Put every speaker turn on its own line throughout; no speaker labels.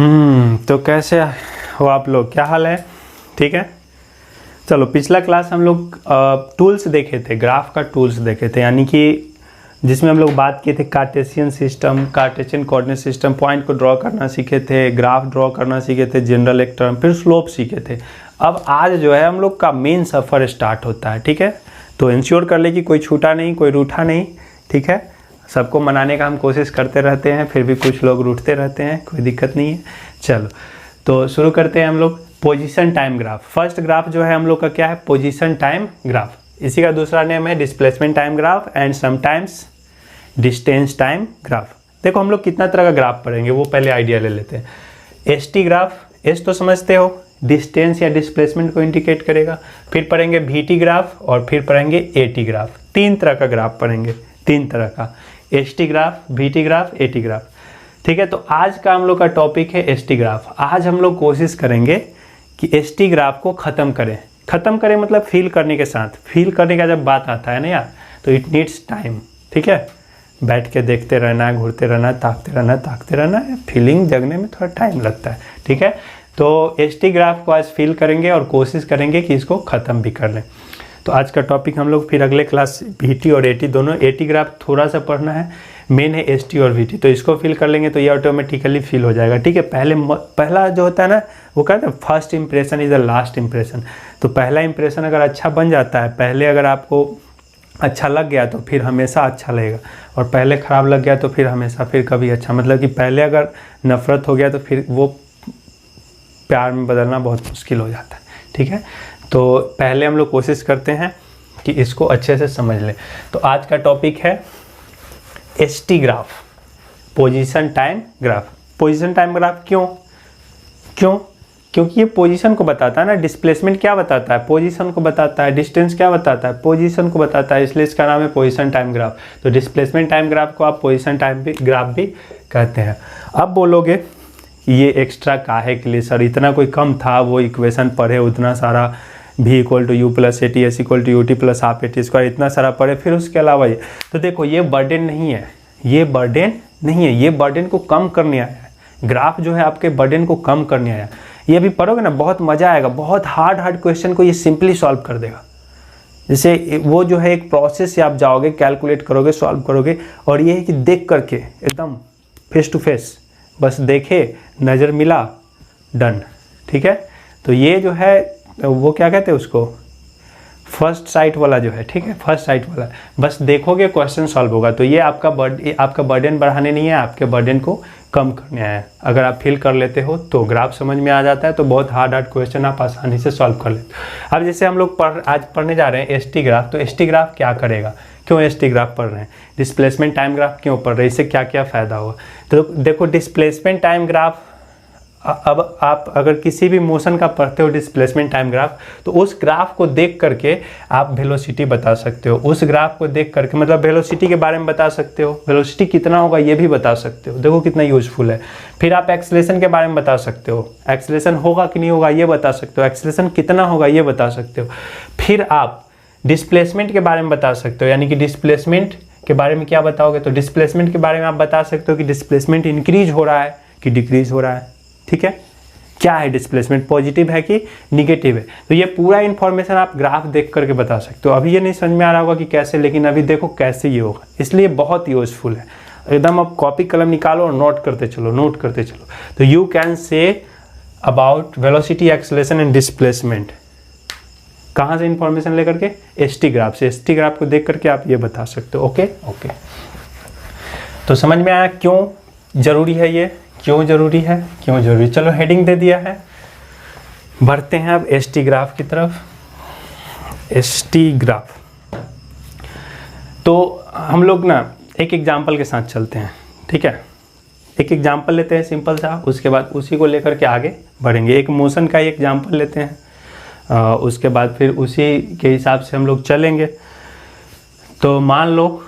तो कैसे हो आप लोग, क्या हाल है? ठीक है। चलो, पिछला क्लास हम लोग टूल्स देखे थे, ग्राफ का टूल्स देखे थे, यानी कि जिसमें हम लोग बात किए थे Cartesian system, Cartesian coordinate system, point को ड्रॉ करना सीखे थे, ग्राफ ड्रॉ करना सीखे थे, जनरल एक टर्म, फिर स्लोप सीखे थे। अब आज जो है हम लोग का मेन सफ़र स्टार्ट होता है। ठीक है, तो इंश्योर कर ले कि कोई छूटा नहीं, कोई रूठा नहीं। ठीक है, सबको मनाने का हम कोशिश करते रहते हैं, फिर भी कुछ लोग रूठते रहते हैं, कोई दिक्कत नहीं है। चलो, तो शुरू करते हैं हम लोग। Position time graph, first graph जो है हम लोग का क्या है? Position time graph. इसी का दूसरा नेम है displacement time graph and sometimes distance time graph. देखो, हम लोग कितना तरह का ग्राफ पढ़ेंगे वो पहले आइडिया ले लेते हैं। एसटी ग्राफ, एस तो समझते हो, डिस्टेंस या डिस्प्लेसमेंट को इंडिकेट करेगा। फिर पढ़ेंगे वीटी ग्राफ और फिर पढ़ेंगे एटी ग्राफ। तीन तरह का ग्राफ पढ़ेंगे, तीन तरह का, ST graph, VT graph, eighty graph. ठीक है, तो आज का हम लोग का टॉपिक है एसटी ग्राफ। आज हम लोग कोशिश करेंगे कि एसटी ग्राफ को ख़त्म करें मतलब फील करने के साथ। फील करने का जब बात आता है ना यार, तो इट नीड्स टाइम। ठीक है, बैठ के देखते रहना है, घूरते रहना है, ताकते रहना है, फीलिंग जगने में थोड़ा टाइम लगता है। ठीक है, तो एसटी ग्राफ को आज फील करेंगे और कोशिश करेंगे कि इसको ख़त्म भी कर लें। तो आज का टॉपिक हम लोग फिर अगले क्लास वीटी और एटी दोनों, एटी ग्राफ थोड़ा सा पढ़ना है, मेन है एसटी और वीटी, तो इसको फिल कर लेंगे तो ये ऑटोमेटिकली फिल हो जाएगा। ठीक है, पहला जो होता है ना, वो कहते हैं first impression is the last impression. तो पहला इंप्रेशन अगर अच्छा बन जाता है, पहले अगर आपको अच्छा लग गया तो फिर हमेशा अच्छा लगेगा, और पहले ख़राब लग गया तो फिर हमेशा फिर कभी अच्छा, मतलब कि पहले अगर नफ़रत हो गया तो फिर वो प्यार में बदलना बहुत मुश्किल हो जाता है। ठीक है, तो पहले हम लोग कोशिश करते हैं कि इसको अच्छे से समझ लें। तो आज का टॉपिक है ST graph, position time graph. Position time graph क्यों? क्योंकि ये पोजीशन को बताता है ना। डिस्प्लेसमेंट क्या बताता है? पोजीशन को बताता है। डिस्टेंस क्या बताता है? पोजीशन को बताता है, इसलिए इसका नाम है पोजीशन टाइम ग्राफ। तो डिस्प्लेसमेंट टाइम ग्राफ को आप पोजीशन टाइम ग्राफ भी कहते हैं। अब बोलोगे ये एक्स्ट्रा काहे के लिए सर, इतना कोई कम था वो इक्वेशन पढ़े, उतना सारा v equal to u plus a t, s equal to u t plus half a t square, इतना सारा पढ़े, फिर उसके अलावा ये। तो देखो, ये बर्डन नहीं है, ये बर्डन को कम करने आया है। ग्राफ जो है आपके बर्डन को कम करने आया। ये अभी पढ़ोगे ना, बहुत मज़ा आएगा। बहुत हार्ड क्वेश्चन को ये सिंपली सॉल्व कर देगा। जैसे वो जो है एक प्रोसेस से आप जाओगे, कैलकुलेट करोगे, सॉल्व करोगे, और ये है कि देख करके एकदम फेस टू फेस, बस देखे, नज़र मिला, डन। ठीक है, तो ये जो है वो क्या कहते हैं उसको, फर्स्ट साइट वाला जो है। ठीक है, फर्स्ट साइट वाला, बस देखोगे क्वेश्चन सॉल्व होगा। तो ये आपका बर्डन बढ़ाने नहीं है, आपके बर्डन को कम करने आया है। अगर आप फील कर लेते हो तो ग्राफ समझ में आ जाता है, तो बहुत हार्ड क्वेश्चन आप आसानी से सॉल्व कर लेते हो। अब जैसे हम लोग आज पढ़ने जा रहे हैं एसटी ग्राफ, तो एसटी ग्राफ क्या करेगा, क्यों एसटी ग्राफ पढ़ रहे हैं, डिस्प्लेसमेंट टाइम ग्राफ क्यों पढ़ रहे हैं, इससे क्या क्या फ़ायदा होगा। तो देखो, डिस्प्लेसमेंट टाइम ग्राफ, अब आप अगर किसी भी मोशन का पढ़ते हो डिस्प्लेसमेंट टाइम ग्राफ, तो उस ग्राफ को देख करके आप वेलोसिटी बता सकते हो। उस ग्राफ को देख करके मतलब वेलोसिटी के बारे में बता सकते हो, वेलोसिटी कितना होगा ये भी बता सकते हो। देखो कितना यूजफुल है। फिर आप एक्सेलरेशन के बारे में बता सकते हो, एक्सेलरेशन होगा कि नहीं होगा ये बता सकते हो, एक्सेलरेशन कितना होगा ये बता सकते हो। फिर आप डिस्प्लेसमेंट के बारे में बता सकते हो, यानी कि डिस्प्लेसमेंट के बारे में क्या बताओगे, तो डिस्प्लेसमेंट के बारे में आप बता सकते हो कि डिस्प्लेसमेंट इंक्रीज हो रहा है कि डिक्रीज हो रहा है। ठीक है, क्या है डिस्प्लेसमेंट, पॉजिटिव है कि निगेटिव है। तो ये पूरा इन्फॉर्मेशन आप ग्राफ देख करके बता सकते हो। अभी ये नहीं समझ में आ रहा होगा कि कैसे, लेकिन अभी देखो कैसे ये होगा, इसलिए बहुत यूजफुल है। एकदम अब कॉपी कलम निकालो और नोट करते चलो। तो you can say about velocity, acceleration and displacement. कहाँ से इंफॉर्मेशन लेकर के? एसटी ग्राफ से। एसटी ग्राफ को देख करके आप ये बता सकते हो। ओके, तो समझ में आया क्यों जरूरी है ये, क्यों जरूरी। चलो, हेडिंग दे दिया है, बढ़ते हैं अब एसटी ग्राफ की तरफ। एसटी ग्राफ, तो हम लोग ना एक एग्जांपल के साथ चलते हैं। ठीक है, एक एग्जांपल लेते हैं सिंपल सा, उसके बाद उसी को लेकर के आगे बढ़ेंगे। एक मोशन का ही एग्जांपल लेते हैं, उसके बाद फिर उसी के हिसाब से हम लोग चलेंगे। तो मान लो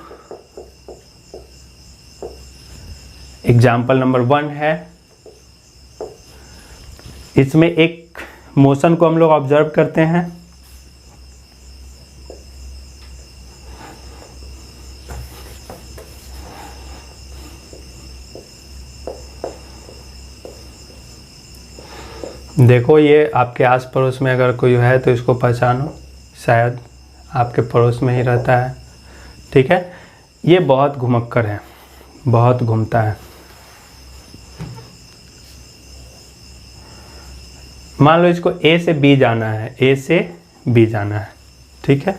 एग्जाम्पल नंबर 1 है, इसमें एक मोशन को हम लोग ऑब्जर्व करते हैं। देखो ये आपके आस पड़ोस में अगर कोई है तो इसको पहचानो, शायद आपके पड़ोस में ही रहता है। ठीक है, ये बहुत घुमक्कर है, बहुत घूमता है। मान लो इसको ए से बी जाना है, ए से बी जाना है। ठीक है,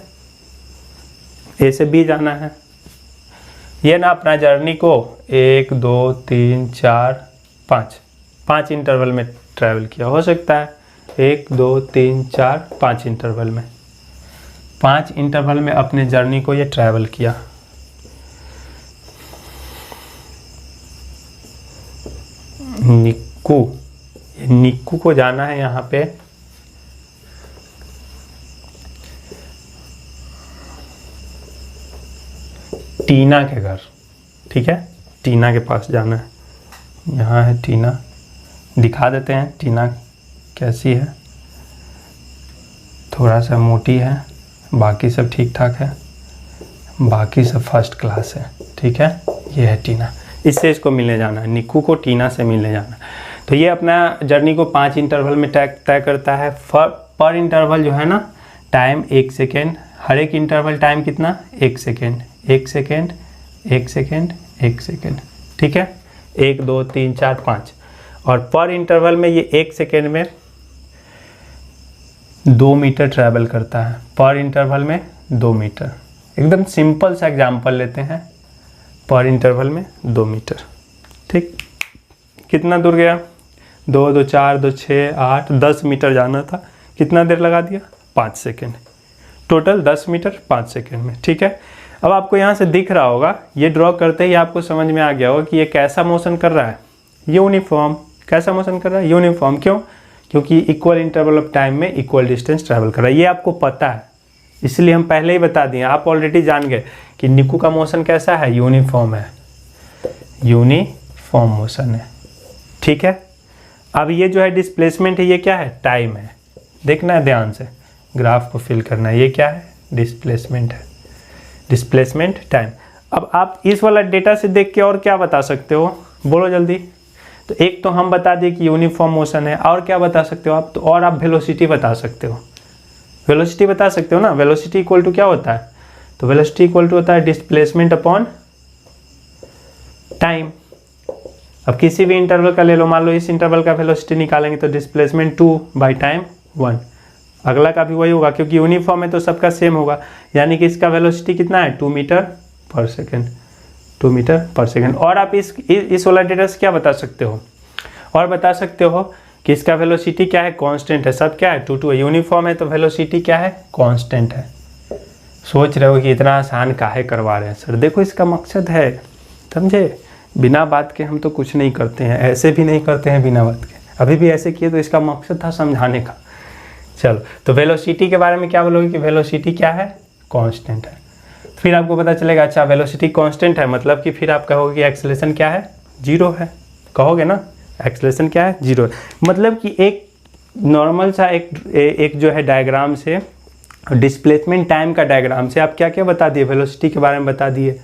ए से बी जाना है। ये ना अपना जर्नी को 1 2 3 4 5 इंटरवल में ट्रैवल किया, हो सकता है 1 2 3 4 5 इंटरवल में, 5 इंटरवल में अपने जर्नी को ये ट्रैवल किया। निक्कू को जाना है यहाँ पे टीना के घर। ठीक है, टीना के पास जाना है। यहाँ है टीना, दिखा देते हैं टीना कैसी है। थोड़ा सा मोटी है, बाकी सब ठीक ठाक है, बाकी सब फर्स्ट क्लास है। ठीक है, ये है टीना, इससे इसको मिलने जाना है। निक्कू को टीना से मिलने जाना है। तो ये अपना जर्नी को 5 इंटरवल में तय करता है। पर इंटरवल जो है ना टाइम 1 सेकेंड, हर एक इंटरवल टाइम कितना 1 सेकेंड, 1 सेकेंड, 1 सेकेंड, 1 सेकेंड। ठीक है, 1 2 3 4 5। और पर इंटरवल में ये 1 सेकेंड में 2 मीटर ट्रैवल करता है। पर इंटरवल में 2 मीटर। एकदम सिंपल सा एग्जांपल लेते हैं, पर इंटरवल में 2 मीटर। ठीक, कितना दूर गया 2 2 4 2 6 8 10 मीटर जाना था, कितना देर लगा दिया 5 सेकेंड। टोटल 10 मीटर 5 सेकेंड में। ठीक है, अब आपको यहाँ से दिख रहा होगा, ये ड्रॉ करते ही आपको समझ में आ गया होगा कि ये कैसा मोशन कर रहा है, यूनिफॉर्म। कैसा मोशन कर रहा है, यूनिफॉर्म। क्यों? क्योंकि इक्वल इंटरवल ऑफ टाइम में इक्वल डिस्टेंस ट्रैवल कर रहा है। ये आपको पता है, इसलिए हम पहले ही बता दिए, आप ऑलरेडी जान गए कि निक्कू का मोशन कैसा है, यूनिफॉर्म है, यूनिफॉर्म मोशन है। ठीक है, अब ये जो है डिस्प्लेसमेंट है, ये क्या है, टाइम है। देखना है ध्यान से, ग्राफ को फिल करना है। ये क्या है, डिस्प्लेसमेंट है, डिस्प्लेसमेंट टाइम। अब आप इस वाला डेटा से देख के और क्या बता सकते हो, बोलो जल्दी। तो एक तो हम बता दिए कि यूनिफॉर्म मोशन है, और क्या बता सकते हो आप, तो और आप वेलोसिटी बता सकते हो। वेलोसिटी बता सकते हो ना, वेलोसिटी इक्वल टू क्या होता है, तो वेलोसिटी इक्वल टू होता है डिस्प्लेसमेंट अपॉन टाइम। अब किसी भी इंटरवल का ले लो, मान लो इस इंटरवल का वेलोसिटी निकालेंगे तो डिस्प्लेसमेंट 2 बाई टाइम 1। अगला का भी वही होगा, क्योंकि यूनिफॉर्म है तो सबका सेम होगा, यानी कि इसका वेलोसिटी कितना है 2 metre per second, 2 metre per second. और आप इस वाला डेटा से क्या बता सकते हो, और बता सकते हो कि इसका वेलोसिटी क्या है, कांस्टेंट है। सब क्या है 2 2 यूनिफॉर्म है तो वेलोसिटी क्या है, कांस्टेंट है। सोच रहे हो कि इतना आसान काहे करवा रहे हैं सर, देखो इसका मकसद है, समझे। बिना बात के हम तो कुछ नहीं करते हैं, ऐसे भी नहीं करते हैं बिना बात के। अभी भी ऐसे किए तो इसका मकसद था समझाने का। चलो, तो वेलोसिटी के बारे में क्या बोलोगे कि वेलोसिटी क्या है, कांस्टेंट है। फिर आपको पता चलेगा अच्छा वेलोसिटी कांस्टेंट है, मतलब कि फिर आप कहोगे कि एक्सेलरेशन क्या है, 0 है। कहोगे ना एक्सेलरेशन क्या है, 0 है। मतलब कि एक नॉर्मल सा एक जो है डायग्राम से, डिस्प्लेसमेंट टाइम का डायग्राम से आप क्या क्या बता दिए, वेलोसिटी के बारे में बता दिए,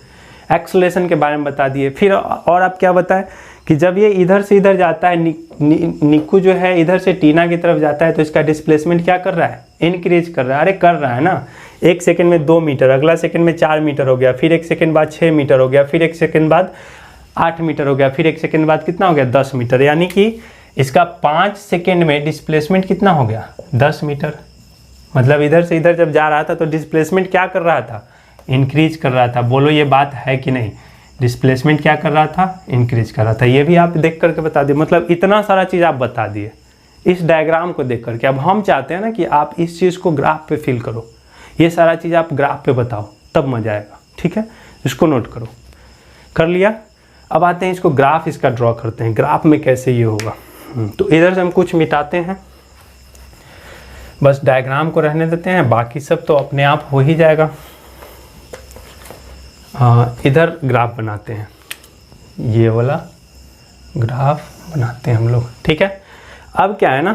एक्सेलरेशन के बारे में बता दिए। फिर और आप क्या बताएं कि जब ये इधर से इधर जाता है, निक्कू जो है इधर से टीना की तरफ जाता है, तो इसका डिस्प्लेसमेंट क्या कर रहा है, इंक्रीज कर रहा है। अरे कर रहा है ना, 1 सेकेंड में 2 मीटर, अगला सेकेंड में 4 मीटर हो गया, फिर 1 सेकेंड बाद 6 मीटर हो गया, फिर 1 सेकेंड बाद 8 मीटर हो गया, फिर 1 सेकेंड बाद कितना हो गया 10 मीटर। यानी कि इसका 5 सेकेंड में डिस्प्लेसमेंट कितना हो गया 10 मीटर। मतलब इधर से इधर जब जा रहा था तो डिस्प्लेसमेंट क्या कर रहा था, इंक्रीज कर रहा था। बोलो ये बात है कि नहीं, डिस्प्लेसमेंट क्या कर रहा था, इंक्रीज कर रहा था। ये भी आप देख करके बता दिए, मतलब इतना सारा चीज़ आप बता दिए इस डायग्राम को देख करके। अब हम चाहते हैं ना कि आप इस चीज़ को ग्राफ पे फिल करो, ये सारा चीज़ आप ग्राफ पे बताओ, तब मजा आएगा। ठीक है, इसको नोट करो, कर लिया। अब आते हैं इसको ग्राफ इसका ड्रॉ करते हैं, ग्राफ में कैसे ये होगा। तो इधर से हम कुछ मिटाते हैं, बस डायग्राम को रहने देते हैं, बाकी सब तो अपने आप हो ही जाएगा। इधर ग्राफ बनाते हैं, ये वाला ग्राफ बनाते हैं हम लोग। ठीक है, अब क्या है ना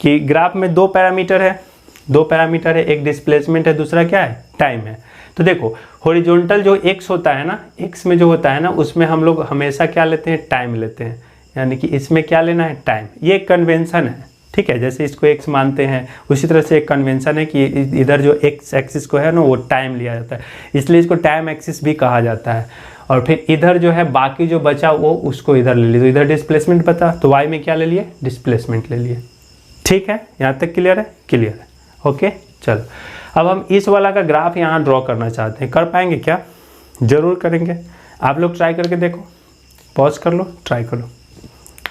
कि ग्राफ में 2 पैरामीटर है, 2 पैरामीटर है, एक डिस्प्लेसमेंट है, दूसरा क्या है, टाइम है। तो देखो हॉरिजॉन्टल जो x होता है ना, x में जो होता है ना, उसमें हम लोग हमेशा क्या लेते हैं, टाइम लेते हैं। यानी कि इसमें क्या लेना है, टाइम। ये कन्वेंशन है, ठीक है, जैसे इसको x मानते हैं उसी तरह से एक कन्वेंशन है कि इधर जो x एक्सिस को है ना वो टाइम लिया जाता है, इसलिए इसको टाइम एक्सिस भी कहा जाता है। और फिर इधर जो है बाकी जो बचा वो उसको इधर ले लिए, तो इधर डिस्प्लेसमेंट बता तो y में क्या ले लिए, डिस्प्लेसमेंट ले लिए। ठीक है, यहाँ तक क्लियर है, क्लियर है। ओके चलो, अब हम इस वाला का ग्राफ यहाँ ड्रॉ करना चाहते हैं, कर पाएंगे क्या? ज़रूर करेंगे। आप लोग ट्राई करके देखो, पॉज कर लो, ट्राई करो,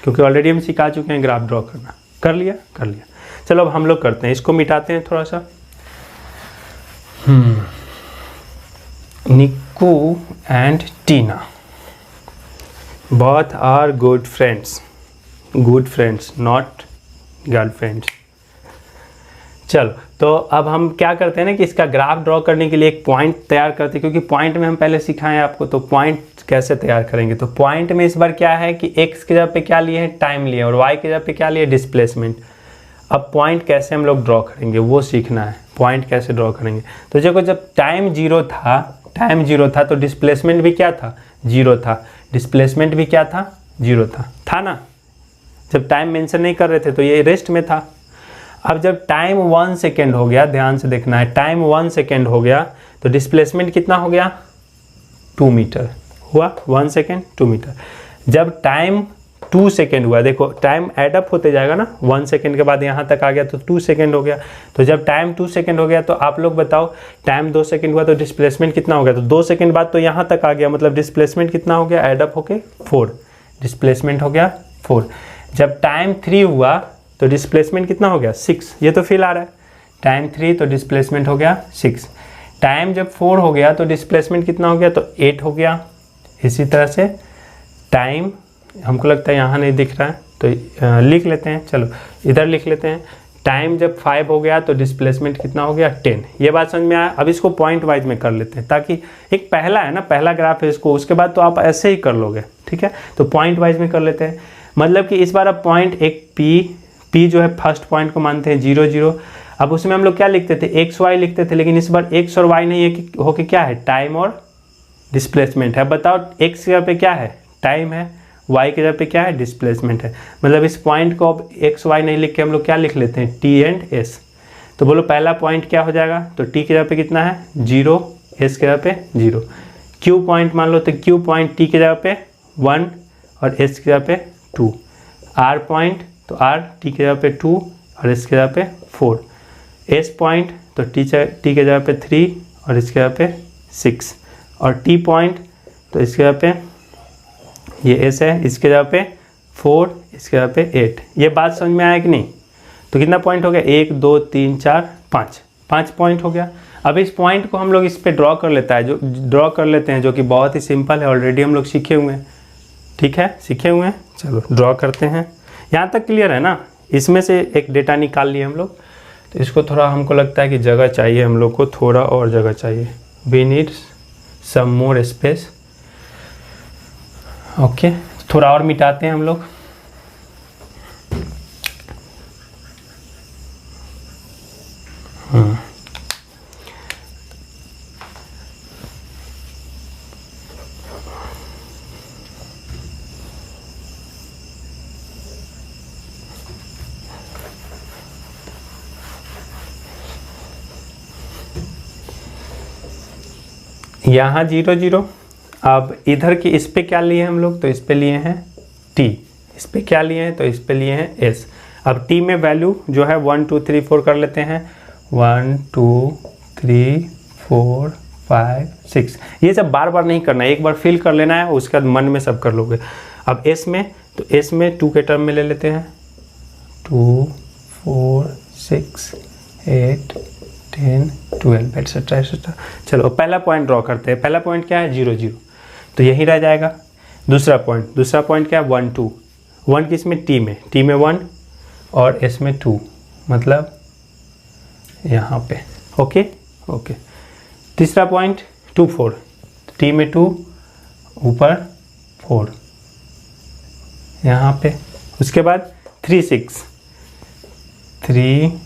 क्योंकि ऑलरेडी हम सिखा चुके हैं ग्राफ ड्रॉ करना। कर लिया, कर लिया। चलो अब हम लोग करते हैं, इसको मिटाते हैं थोड़ा सा। निक्कू and Tina both are good friends, not girlfriends. चलो, तो अब हम क्या करते हैं ना कि इसका ग्राफ ड्रॉ करने के लिए एक पॉइंट तैयार करते हैं, क्योंकि पॉइंट में हम पहले सिखाएं आपको, तो पॉइंट कैसे तैयार करेंगे। तो पॉइंट में इस बार क्या है कि x की जगह पे क्या लिए हैं, टाइम लिए, और y की जगह पे क्या लिए, डिस्प्लेसमेंट। अब पॉइंट कैसे हम लोग ड्रॉ करेंगे वो सीखना है, पॉइंट कैसे ड्रॉ करेंगे। तो देखो, जब टाइम जीरो था तो डिस्प्लेसमेंट भी क्या था, जीरो था, डिस्प्लेसमेंट भी क्या था, जीरो था ना। जब टाइम मेंशन नहीं कर रहे थे तो ये रेस्ट में था। अब जब टाइम 1 सेकेंड हो गया, ध्यान से देखना है, टाइम 1 सेकेंड हो गया तो डिस्प्लेसमेंट कितना हो गया, 2 मीटर हुआ, 1 सेकेंड 2 मीटर। जब टाइम 2 सेकेंड हुआ, देखो टाइम एडअप होते जाएगा ना, 1 सेकेंड के बाद यहाँ तक आ गया तो 2 सेकेंड हो गया। तो जब टाइम 2 सेकेंड हो गया तो आप लोग बताओ, टाइम 2 सेकेंड हुआ तो डिस्प्लेसमेंट कितना हो गया, तो 2 सेकेंड बाद तो यहाँ तक आ गया, मतलब डिस्प्लेसमेंट कितना हो गया, एडअप होके 4, डिस्प्लेसमेंट हो गया 4। जब टाइम 3 हुआ तो डिस्प्लेसमेंट कितना हो गया, 6, ये तो फिल आ रहा है, टाइम 3 तो डिस्प्लेसमेंट हो गया 6। टाइम जब 4 हो गया तो डिस्प्लेसमेंट कितना हो गया, तो 8 हो गया। इसी तरह से टाइम, हमको लगता है यहाँ नहीं दिख रहा है तो लिख लेते हैं, चलो इधर लिख लेते हैं। टाइम जब 5 हो गया तो डिस्प्लेसमेंट कितना हो गया, 10। ये बात समझ में आया। अब इसको पॉइंट वाइज में कर लेते हैं, ताकि एक पहला है ना, पहला ग्राफ है इसको, उसके बाद तो आप ऐसे ही कर लोगे, ठीक है। तो पॉइंट वाइज में कर लेते हैं, मतलब कि इस बार अब पॉइंट एक पी जो है फर्स्ट पॉइंट को मानते हैं 0 0। अब उसमें हम लोग क्या लिखते थे, एक्स वाई लिखते थे, लेकिन इस बार एक्स और वाई नहीं है, होके क्या है, टाइम और डिस्प्लेसमेंट है। अब बताओ, एक्स की जगह पे क्या है, टाइम है, वाई की जगह पे क्या है, डिस्प्लेसमेंट है। मतलब इस पॉइंट को अब एक्स वाई नहीं लिख के हम लोग क्या लिख लेते हैं, टी एंड एस। तो बोलो पहला पॉइंट क्या हो जाएगा, तो टी की जगह पे कितना है, 0, एस की जगह पे 0। क्यू पॉइंट मान लो, तो क्यू पॉइंट टी की जगह पे 1 और एस की जगह पे 2। आर पॉइंट, तो आर टी की जगह पे 2 और एस की जगह पे 4। एस पॉइंट, तो टी की जगह पे 3 और इसकी जगह पे 6। और टी पॉइंट, तो इसकी जगह पे ये एस है, इसके जगह पे 4, इसके जगह पे 8। ये बात समझ में आया कि नहीं। तो कितना पॉइंट हो गया, 1 2 3 4 5 पॉइंट हो गया। अब इस पॉइंट को हम लोग इस पे ड्रॉ कर लेते हैं, जो कि बहुत ही सिंपल है, ऑलरेडी हम लोग सीखे हुए हैं, ठीक है, सीखे हुए हैं। चलो ड्रॉ करते हैं, यहाँ तक क्लियर है ना। इसमें से एक डेटा निकाल लिए हम लोग, तो इसको थोड़ा हमको लगता है कि जगह चाहिए, हम लोग को थोड़ा और जगह चाहिए, we need some more space. Okay, थोड़ा और मिटाते हैं हम लोग। यहाँ 0 0। अब इधर की इस पे क्या लिए हम लोग, तो इस पे लिए हैं t, इस पे क्या लिए हैं, तो इस पे लिए हैं s। अब t में वैल्यू जो है 1 2 3 4 कर लेते हैं, 1 2 3 4 5 6। ये सब बार बार नहीं करना है, एक बार फिल कर लेना है, उसके बाद मन में सब कर लोगे। अब s में, तो s में 2 के टर्म में ले लेते हैं, 2 4 6 8 10 12 एटसेट्रा एटसेट्रा। चलो पहला पॉइंट ड्रॉ करते हैं। पहला पॉइंट क्या है, 0 0, तो यही रह जाएगा। दूसरा पॉइंट क्या है, 1 2। 1 किस में, टी में 1 और एस में 2, मतलब यहाँ पे। ओके। तीसरा पॉइंट 2 4, टी में 2, ऊपर 4 यहाँ पे। उसके बाद 3 6, 3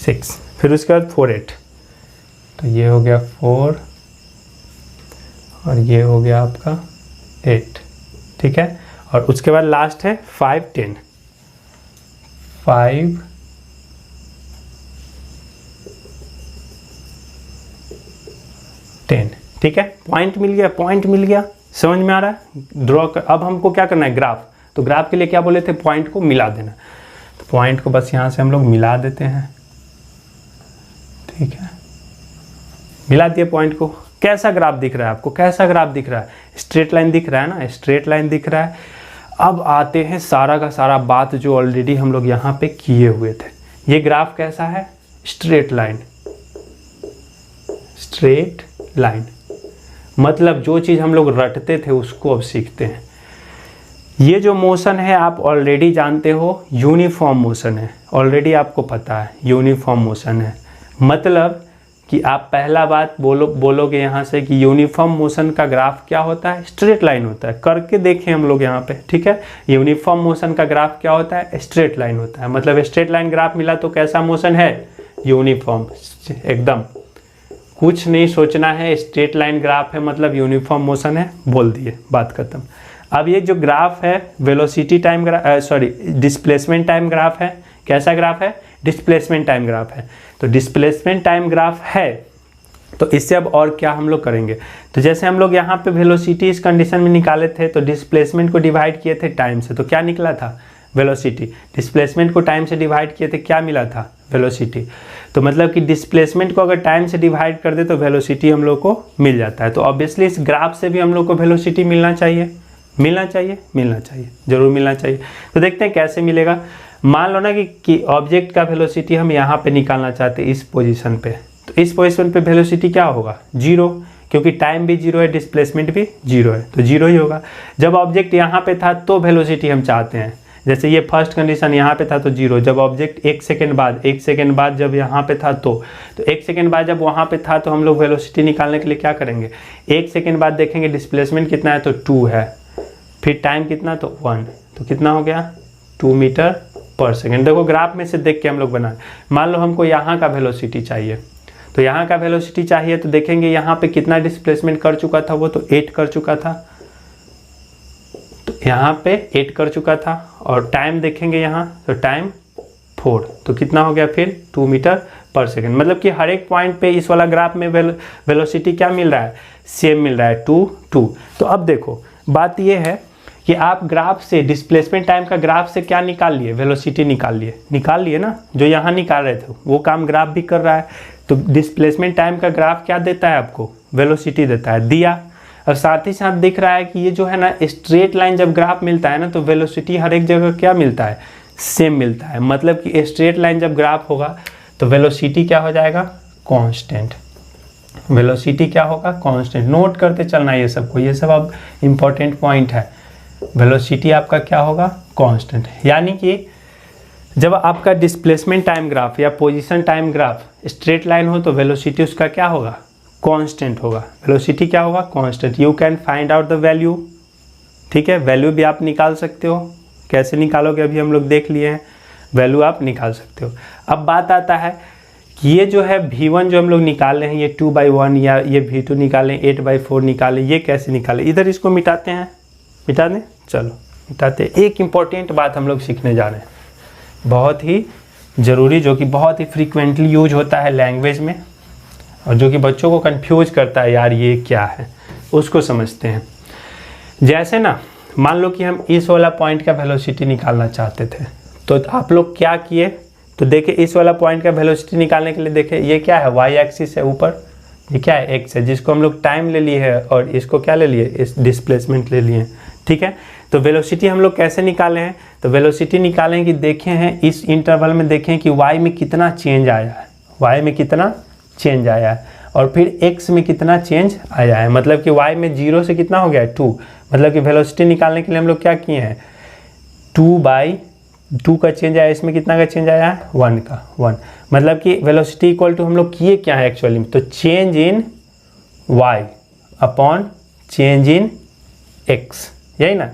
6, फिर उसके बाद 4 8, तो ये हो गया 4 और ये हो गया आपका 8, ठीक है। और उसके बाद लास्ट है 5 10, 5 10। ठीक है, पॉइंट मिल गया, पॉइंट मिल गया, समझ में आ रहा है। ड्रॉ कर, अब हमको क्या करना है, ग्राफ। तो ग्राफ के लिए क्या बोले थे, पॉइंट को मिला देना। तो पॉइंट को बस यहाँ से हम लोग मिला देते हैं। ठीक है, मिला दिए पॉइंट को। कैसा ग्राफ दिख रहा है आपको, कैसा ग्राफ दिख रहा है, स्ट्रेट लाइन दिख रहा है ना, स्ट्रेट लाइन दिख रहा है। अब आते हैं सारा का सारा बात जो ऑलरेडी हम लोग यहाँ पे किए हुए थे। ये ग्राफ कैसा है, स्ट्रेट लाइन, स्ट्रेट लाइन। मतलब जो चीज़ हम लोग रटते थे उसको अब सीखते हैं। ये जो मोशन है आप ऑलरेडी जानते हो, यूनिफॉर्म मोशन है, ऑलरेडी आपको पता है यूनिफॉर्म मोशन है। मतलब कि आप पहला बात बोलोगे यहाँ से कि यूनिफॉर्म मोशन का ग्राफ क्या होता है, स्ट्रेट लाइन होता है। करके देखें हम लोग यहाँ पे, ठीक है। यूनिफॉर्म मोशन का ग्राफ क्या होता है, स्ट्रेट लाइन होता है। मतलब स्ट्रेट लाइन ग्राफ मिला तो कैसा मोशन है, यूनिफॉर्म, एकदम कुछ नहीं सोचना है, स्ट्रेट लाइन ग्राफ है मतलब यूनिफॉर्म मोशन है, बोल दिए, बात खत्म। अब ये जो ग्राफ है velocity time displacement time graph है। कैसा ग्राफ है, डिस्प्लेसमेंट टाइम ग्राफ है। तो डिस्प्लेसमेंट टाइम ग्राफ है तो इससे अब और क्या हम लोग करेंगे, तो जैसे हम लोग यहाँ पे वेलोसिटी इस कंडीशन में निकाले थे तो डिस्प्लेसमेंट को डिवाइड किए थे टाइम से, तो क्या निकला था, वेलोसिटी। डिस्प्लेसमेंट को टाइम से डिवाइड किए थे, क्या मिला था, वेलोसिटी। तो मतलब कि डिस्प्लेसमेंट को अगर टाइम से डिवाइड कर दे तो वेलोसिटी हम लोग को मिल जाता है। तो ऑब्वियसली इस ग्राफ से भी हम लोग को वेलोसिटी मिलना चाहिए, मिलना चाहिए, मिलना चाहिए, जरूर मिलना चाहिए। तो देखते हैं कैसे मिलेगा। मान लो ना कि ऑब्जेक्ट का वेलोसिटी हम यहाँ पे निकालना चाहते हैं इस पोजीशन पे, तो इस पोजीशन पे वेलोसिटी क्या होगा, 0, क्योंकि टाइम भी 0 है, डिस्प्लेसमेंट भी 0 है, तो 0 ही होगा। जब ऑब्जेक्ट यहाँ पे था तो वेलोसिटी हम चाहते हैं, जैसे ये फर्स्ट कंडीशन यहाँ पे था तो 0। जब ऑब्जेक्ट 1 सेकेंड बाद जब यहाँ पे था तो 1 सेकेंड बाद जब वहाँ पे था तो हम लोग वेलोसिटी निकालने के लिए क्या करेंगे, 1 सेकेंड बाद देखेंगे डिस्प्लेसमेंट कितना है तो 2 है, फिर टाइम कितना तो 1, तो कितना हो गया 2 मीटर पर सेकेंड। देखो ग्राफ में से देख के हम लोग बनाए। मान लो हमको यहाँ का वेलोसिटी चाहिए, तो यहाँ का वेलोसिटी चाहिए तो देखेंगे यहाँ पे कितना डिस्प्लेसमेंट कर चुका था, वो तो 8 कर चुका था, तो यहाँ पे 8 कर चुका था। और टाइम देखेंगे यहाँ तो टाइम 4, तो कितना हो गया फिर 2 मीटर पर सेकेंड। मतलब कि हर एक पॉइंट पे इस वाला ग्राफ में वेलोसिटी क्या मिल रहा है, सेम मिल रहा है, 2 2। तो अब देखो बात ये है कि आप ग्राफ से डिस्प्लेसमेंट टाइम का ग्राफ से क्या निकाल लिए, वेलोसिटी निकाल लिए ना, जो यहाँ निकाल रहे थे वो काम ग्राफ भी कर रहा है। तो डिस्प्लेसमेंट टाइम का ग्राफ क्या देता है आपको, वेलोसिटी देता है, दिया। और साथ ही साथ दिख रहा है कि ये जो है ना स्ट्रेट लाइन जब ग्राफ मिलता है ना तो वेलोसिटी हर एक जगह क्या मिलता है, सेम मिलता है। मतलब कि स्ट्रेट लाइन जब ग्राफ होगा तो वेलोसिटी क्या हो जाएगा, कांस्टेंट। वेलोसिटी क्या होगा, कांस्टेंट। नोट करते चलना ये सबको, ये सब अब इम्पोर्टेंट पॉइंट है। वेलोसिटी आपका क्या होगा, कांस्टेंट। यानी कि जब आपका डिस्प्लेसमेंट टाइम ग्राफ या position time graph straight line हो तो वेलोसिटी उसका क्या होगा, कांस्टेंट होगा। वेलोसिटी क्या होगा, constant. You can find out the value, ठीक है। वैल्यू भी आप निकाल सकते हो, कैसे निकालोगे अभी हम लोग देख लिए हैं, वैल्यू आप निकाल सकते हो। अब बात आता है कि ये जो है V1 जो हम लोग निकाल रहे हैं, ये 2/1 या ये V2 निकालें, 8/4 निकालें, ये कैसे निकालें। इधर इसको मिटाते हैं, मिटा दें, चलो मिटाते। एक इम्पॉर्टेंट बात हम लोग सीखने जा रहे हैं, बहुत ही ज़रूरी, जो कि बहुत ही फ्रीक्वेंटली यूज होता है लैंग्वेज में और जो कि बच्चों को कंफ्यूज करता है, यार ये क्या है, उसको समझते हैं। जैसे ना मान लो कि हम इस वाला पॉइंट का वेलोसिटी निकालना चाहते थे, तो आप लोग क्या किए, तो देखिए इस वाला पॉइंट का वेलोसिटी निकालने के लिए देखिए ये क्या है, वाई एक्सिस है ऊपर, ये क्या है, एक्स है, जिसको हम लोग टाइम ले लिए है और इसको क्या ले लिए, इस डिस्प्लेसमेंट ले लिए, ठीक है। तो वेलोसिटी हम लोग कैसे निकाले हैं, तो वेलोसिटी निकालें कि देखे हैं इस इंटरवल में, देखें कि वाई में कितना चेंज आया है, वाई में कितना चेंज आया है और फिर एक्स में कितना चेंज आया है। मतलब कि वाई में 0 से कितना हो गया है 2, मतलब कि वेलोसिटी निकालने के लिए हम लोग क्या किए हैं, 2/2 का चेंज आया, इसमें कितना का चेंज आया है, 1 का 1। मतलब कि वेलोसिटी इक्वल टू हम लोग किए क्या है एक्चुअली में, तो change in y upon change in x, यही ना।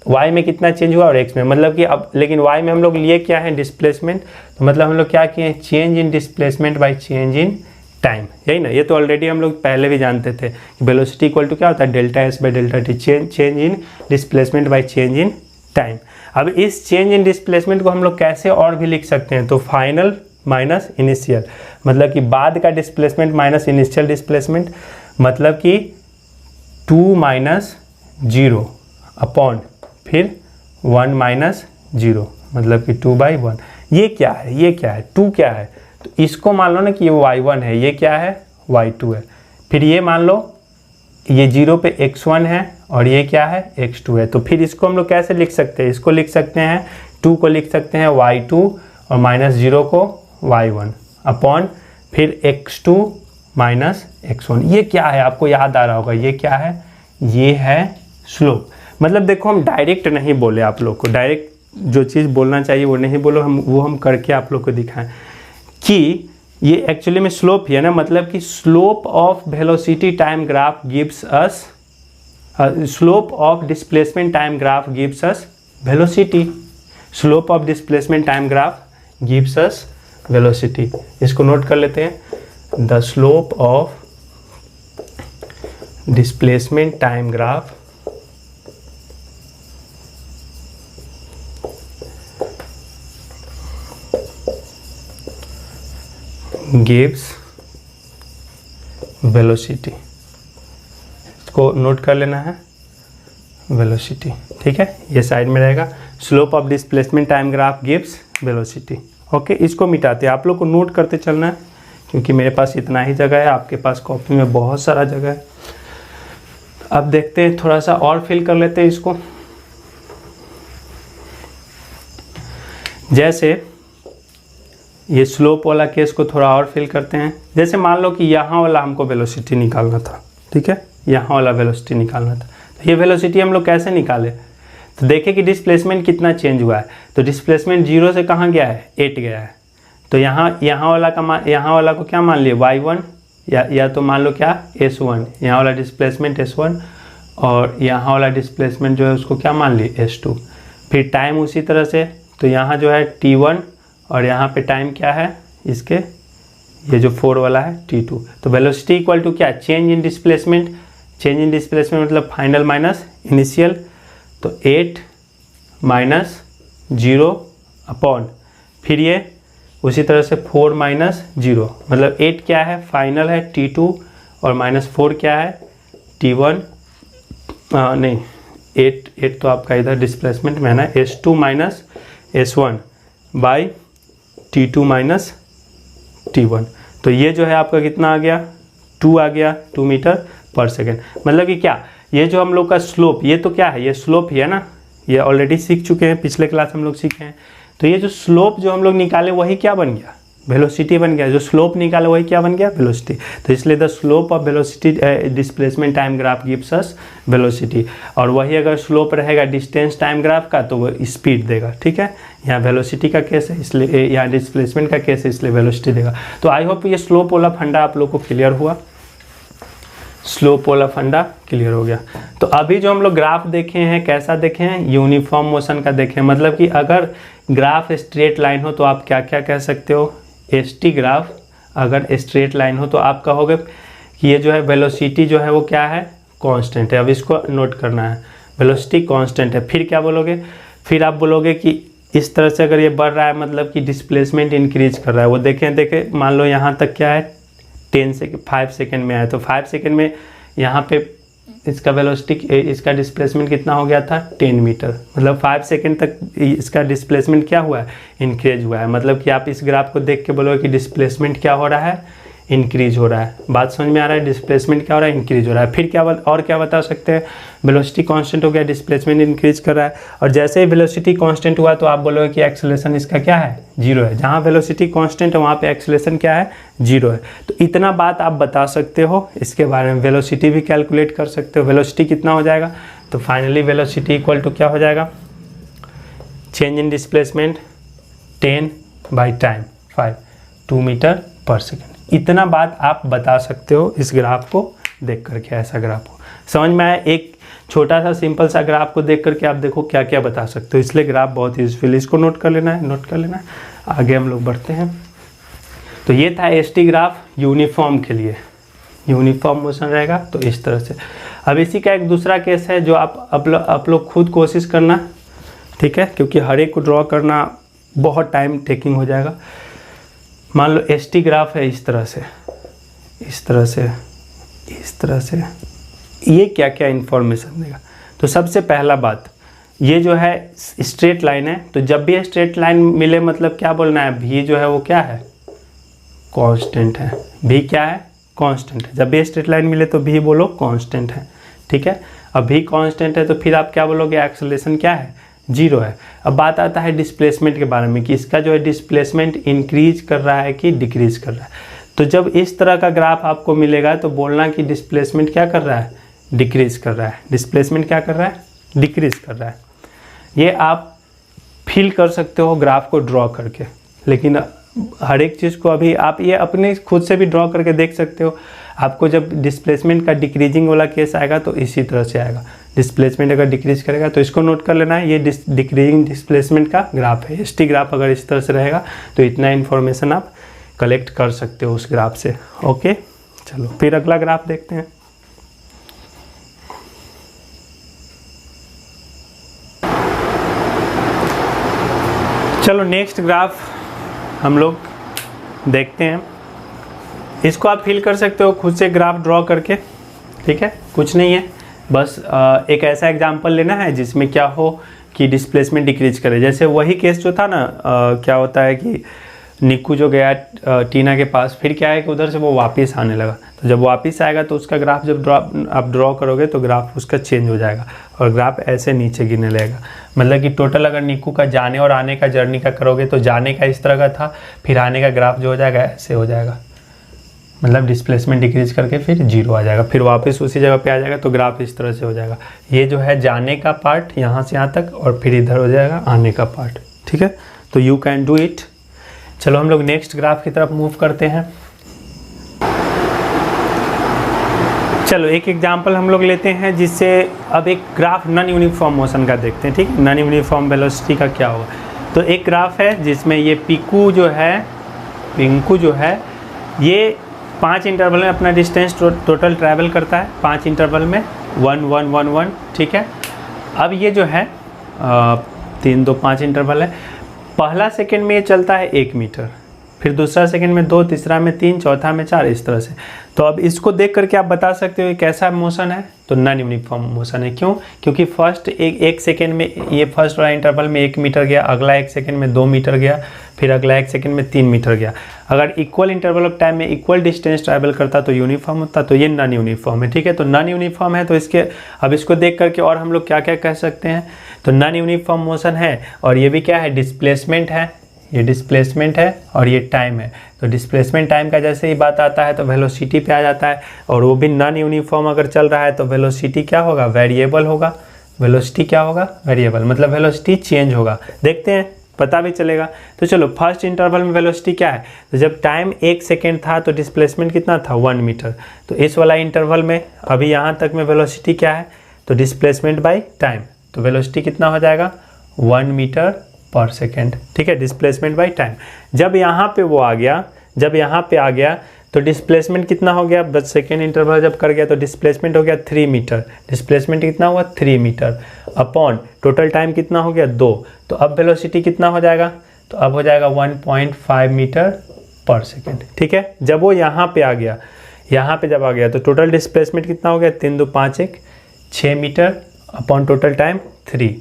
y में कितना चेंज हुआ और x में, मतलब कि अब लेकिन y में हम लोग लिए क्या है, डिस्प्लेसमेंट, तो मतलब हम लोग क्या किए, change in displacement by change in time, यही ना, ये तो ऑलरेडी हम लोग पहले भी जानते थे कि वेलोसिटी इक्वल टू क्या होता है, delta S by delta T, change in displacement by change in time. अब इस चेंज इन डिस्प्लेसमेंट को हम लोग कैसे और भी लिख सकते हैं, तो फाइनल माइनस इनिशियल, मतलब कि बाद का डिस्प्लेसमेंट माइनस इनिशियल डिस्प्लेसमेंट, मतलब कि 2 माइनस 0 अपॉन फिर 1 माइनस 0, मतलब कि 2/1। ये क्या है, ये क्या है, 2 क्या है, तो इसको मान लो ना कि ये y1 है, ये क्या है y2 है। फिर ये मान लो ये 0 पे x1 है और ये क्या है x2 है। तो फिर इसको हम लोग कैसे लिख सकते हैं, इसको लिख सकते हैं 2 को लिख सकते हैं y2 और माइनस 0 को y1 अपॉन फिर x2 माइनस x1। ये क्या है, आपको याद आ रहा होगा, ये क्या है, ये है स्लोप। मतलब देखो हम डायरेक्ट नहीं बोले आप लोग को, डायरेक्ट जो चीज़ बोलना चाहिए वो नहीं बोलो, हम करके आप लोग को दिखाएं कि ये एक्चुअली में स्लोप ही है ना, मतलब कि slope of velocity time graph gives us, slope of displacement time graph gives us velocity, slope of displacement time graph gives us velocity. इसको नोट कर लेते हैं, the slope of displacement time graph gives velocity, इसको note कर लेना है, velocity, ठीक है, ये साइड में रहेगा। Slope of displacement time graph gives velocity. Okay, इसको मिटाते हैं, आप लोग को नोट करते चलना है क्योंकि मेरे पास इतना ही जगह है, आपके पास कॉपी में बहुत सारा जगह है। अब देखते हैं, थोड़ा सा और फिल कर लेते हैं इसको। जैसे ये स्लोप वाला केस को थोड़ा और फिल करते हैं। जैसे मान लो कि यहाँ वाला हमको वेलोसिटी निकालना था, ठीक है, यहाँ वाला वेलोसिटी निकालना था, तो ये वेलोसिटी हम लोग कैसे निकाले, तो देखें कि डिस्प्लेसमेंट कितना चेंज हुआ है। तो डिस्प्लेसमेंट 0 से कहाँ गया है, 8 गया है। तो यहाँ वाला का मान, यहाँ वाला को क्या मान लिए y1, या तो मान लो क्या s1, यहाँ वाला डिस्प्लेसमेंट s1 और यहाँ वाला डिस्प्लेसमेंट जो है उसको क्या मान लिए s2। फिर टाइम उसी तरह से, तो यहाँ जो है t1 और यहाँ पे टाइम क्या है इसके, ये जो 4 वाला है t2। तो वेलोसिटी इक्वल टू क्या, change in displacement, change in displacement मतलब फाइनल माइनस इनिशियल, तो 8 माइनस 0 अपॉन फिर ये उसी तरह से 4 माइनस 0, मतलब 8 क्या है फाइनल है t2 और माइनस 4 क्या है t1, नहीं 8 तो आपका इधर डिस्प्लेसमेंट में है ना, s2 minus s1 by t2 minus t1। तो ये जो है आपका कितना आ गया, 2 आ गया, 2 मीटर पर सेकेंड। मतलब कि क्या, ये जो हम लोग का स्लोप, ये तो क्या है, ये स्लोप ही है ना, ये ऑलरेडी सीख चुके हैं, पिछले क्लास हम लोग सीखे हैं। तो ये जो स्लोप जो हम लोग निकाले वही क्या बन गया, वेलोसिटी बन गया। जो स्लोप निकाले वही क्या बन गया, वेलोसिटी। तो इसलिए the slope of velocity displacement time graph gives us velocity. और वही अगर स्लोप रहेगा डिस्टेंस टाइम ग्राफ का तो वो स्पीड देगा, ठीक है। यहाँ वेलोसिटी का केस है इसलिए, यहाँ डिस्प्लेसमेंट का केस है इसलिए वेलोसिटी देगा। तो आई होप ये स्लोप वाला फंडा आप लोग को क्लियर हुआ, स्लोप वाला फंडा क्लियर हो गया। तो अभी जो हम लोग ग्राफ देखे हैं कैसा देखे हैं, यूनिफॉर्म मोशन का देखें। मतलब कि अगर ग्राफ स्ट्रेट लाइन हो तो आप क्या क्या कह सकते हो, एसटी ग्राफ अगर स्ट्रेट लाइन हो तो आप कहोगे कि ये जो है वेलोसिटी जो है वो क्या है, कांस्टेंट है। अब इसको नोट करना है, वेलोसिटी कांस्टेंट है। फिर क्या बोलोगे, फिर आप बोलोगे कि इस तरह से अगर ये बढ़ रहा है मतलब कि डिस्प्लेसमेंट इंक्रीज कर रहा है। वो देखें मान लो यहाँ तक क्या है 5 सेकेंड में आया, तो 5 सेकेंड में यहाँ पे इसका वेलोसिटी, इसका डिस्प्लेसमेंट कितना हो गया था 10 मीटर। मतलब 5 सेकेंड तक इसका डिस्प्लेसमेंट क्या हुआ है, इंक्रीज हुआ है। मतलब कि आप इस ग्राफ को देख के बोलोगे कि डिस्प्लेसमेंट क्या हो रहा है, इंक्रीज हो रहा है। बात समझ में आ रहा है, डिस्प्लेसमेंट क्या हो रहा है, इंक्रीज हो रहा है। फिर क्या और क्या बता सकते हैं, वेलोसिटी कांस्टेंट हो गया, डिस्प्लेसमेंट इंक्रीज कर रहा है। और जैसे ही वेलोसिटी कांस्टेंट हुआ तो आप बोलोगे कि एक्सेलरेशन इसका क्या है, 0 है। जहाँ वेलोसिटी कांस्टेंट है वहाँ पे एक्सेलरेशन क्या है, 0 है। तो इतना बात आप बता सकते हो इसके बारे में। वेलोसिटी भी कैलकुलेट कर सकते हो, वेलोसिटी कितना हो जाएगा, तो फाइनली वेलोसिटी इक्वल टू क्या हो जाएगा, change in displacement 10 by time 5, 2 metre per second. इतना बात आप बता सकते हो इस ग्राफ को देख करके। ऐसा ग्राफ हो समझ में आया, एक छोटा सा सिंपल सा ग्राफ को देख करके आप देखो क्या क्या बता सकते हो। इसलिए ग्राफ बहुत यूजफुल, इसको नोट कर लेना है, नोट कर लेना है। आगे हम लोग बढ़ते हैं। तो ये था ST ग्राफ यूनिफॉर्म के लिए, यूनिफॉर्म मोशन रहेगा तो इस तरह से। अब इसी का एक दूसरा केस है जो आप लोग खुद कोशिश करना, ठीक है, क्योंकि हर एक को ड्रॉ करना बहुत टाइम टेकिंग हो जाएगा। मान लो ST ग्राफ है इस तरह से, इस तरह से, इस तरह से, ये क्या क्या इन्फॉर्मेशन देगा। तो सबसे पहला बात, ये जो है स्ट्रेट लाइन है, तो जब भी स्ट्रेट लाइन मिले मतलब क्या बोलना है, भी जो है वो क्या है, कांस्टेंट है। भी क्या है, कांस्टेंट है। जब भी स्ट्रेट लाइन मिले तो भी बोलो कांस्टेंट है, ठीक है। अब भी कांस्टेंट है तो फिर आप क्या बोलोगे, एक्सेलरेशन क्या है, 0 है। अब बात आता है डिस्प्लेसमेंट के बारे में कि इसका जो है डिस्प्लेसमेंट इंक्रीज कर रहा है कि डिक्रीज कर रहा है। तो जब इस तरह का ग्राफ आपको मिलेगा तो बोलना कि डिस्प्लेसमेंट क्या कर रहा है, डिक्रीज कर रहा है। डिस्प्लेसमेंट क्या कर रहा है, डिक्रीज कर रहा है। ये आप फील कर सकते हो ग्राफ को ड्रॉ करके, लेकिन हर एक चीज़ को अभी आप ये अपने खुद से भी ड्रॉ करके देख सकते हो। आपको जब डिस्प्लेसमेंट का डिक्रीजिंग वाला केस आएगा तो इसी तरह से आएगा। डिस्प्लेसमेंट अगर डिक्रीज करेगा तो इसको नोट कर लेना है, ये डिक्रीजिंग डिस्प्लेसमेंट का ग्राफ है। ST ग्राफ अगर इस तरह से रहेगा तो इतना इन्फॉर्मेशन आप कलेक्ट कर सकते हो उस ग्राफ से। ओके, चलो फिर अगला ग्राफ देखते हैं। चलो नेक्स्ट ग्राफ हम लोग देखते हैं। इसको आप फील कर सकते हो खुद से ग्राफ ड्रॉ करके, ठीक है। कुछ नहीं है, बस एक ऐसा एग्जांपल लेना है जिसमें क्या हो कि डिस्प्लेसमेंट डिक्रीज करे। जैसे वही केस जो था ना, क्या होता है कि निक्कू जो गया टीना के पास, फिर क्या है कि उधर से वो वापस आने लगा। तो जब वापस आएगा तो उसका ग्राफ जब आप ड्रॉ करोगे तो ग्राफ उसका चेंज हो जाएगा और ग्राफ ऐसे नीचे गिरने लगेगा। मतलब कि टोटल अगर निक्कू का जाने और आने का जर्नी का करोगे तो जाने का इस तरह का था, फिर आने का ग्राफ जो हो जाएगा ऐसे हो जाएगा। मतलब डिस्प्लेसमेंट डिक्रीज करके फिर 0 आ जाएगा, फिर वापस उसी जगह पे आ जाएगा तो ग्राफ इस तरह से हो जाएगा। ये जो है जाने का पार्ट यहाँ से यहाँ तक और फिर इधर हो जाएगा आने का पार्ट, ठीक है। तो यू कैन डू इट। चलो हम लोग नेक्स्ट ग्राफ की तरफ मूव करते हैं। चलो एक एग्जांपल हम लोग लेते हैं जिससे अब एक ग्राफ नॉन यूनिफॉर्म मोशन का देखते हैं, ठीक है। नॉन यूनिफॉर्म वेलोसिटी का क्या होगा। तो एक ग्राफ है जिसमें ये पिंकू जो है ये 5 इंटरवल में अपना डिस्टेंस टोटल ट्रैवल करता है, 5 इंटरवल में 1 1 1 1, ठीक है। अब ये जो है 3 2 5 इंटरवल है। पहला सेकंड में ये चलता है 1 मीटर, फिर दूसरा सेकंड में 2, तीसरा में 3, चौथा में 4, इस तरह से। तो अब इसको देख करके आप बता सकते हो ये कैसा मोशन है, तो नॉन यूनिफॉर्म मोशन है। क्यों? क्योंकि फर्स्ट एक सेकंड में ये फर्स्ट वाला इंटरवल में 1 मीटर गया, अगला 1 सेकंड में 2 मीटर गया, फिर अगला 1 सेकंड में 3 मीटर गया। अगर इक्वल इंटरवल ऑफ टाइम में इक्वल डिस्टेंस ट्रैवल करता तो यूनिफॉर्म होता, तो ये नॉन यूनिफॉर्म है, ठीक है। तो नॉन यूनिफॉर्म है तो इसको देख करके और हम लोग क्या क्या कह सकते हैं, तो नॉन यूनिफॉर्म मोशन है और ये भी क्या है, डिस्प्लेसमेंट है। ये डिस्प्लेसमेंट है और ये टाइम है। तो डिस्प्लेसमेंट टाइम का जैसे ही बात आता है तो वेलोसिटी पे आ जाता है, और वो भी नॉन यूनिफॉर्म अगर चल रहा है तो वेलोसिटी क्या होगा, वेरिएबल होगा। वेलोसिटी क्या होगा, वेरिएबल, मतलब वेलोसिटी चेंज होगा। देखते हैं, पता भी चलेगा। तो चलो फर्स्ट इंटरवल में वेलोसिटी क्या है, तो जब टाइम 1 सेकेंड था तो डिस्प्लेसमेंट कितना था, 1 मीटर। तो इस वाला इंटरवल में अभी यहाँ तक में वेलोसिटी क्या है, तो डिस्प्लेसमेंट बाई टाइम, तो वेलोसिटी कितना हो जाएगा, 1 मीटर पर सेकेंड, ठीक है। Displacement by time. जब यहाँ पे वो आ गया, जब यहाँ पे आ गया तो डिस्प्लेसमेंट कितना हो गया, बस सेकेंड इंटरवल जब कर गया तो डिस्प्लेसमेंट हो गया 3 मीटर। डिस्प्लेसमेंट कितना हुआ, 3 मीटर अपॉन टोटल टाइम कितना हो गया, 2। तो अब वेलोसिटी कितना हो जाएगा, तो अब हो जाएगा 1.5 मीटर पर सेकेंड, ठीक है। जब वो यहाँ पे आ गया, यहाँ पे जब आ गया तो टोटल डिस्प्लेसमेंट कितना हो गया, 3 2 5 1 6 मीटर अपॉन टोटल टाइम 3,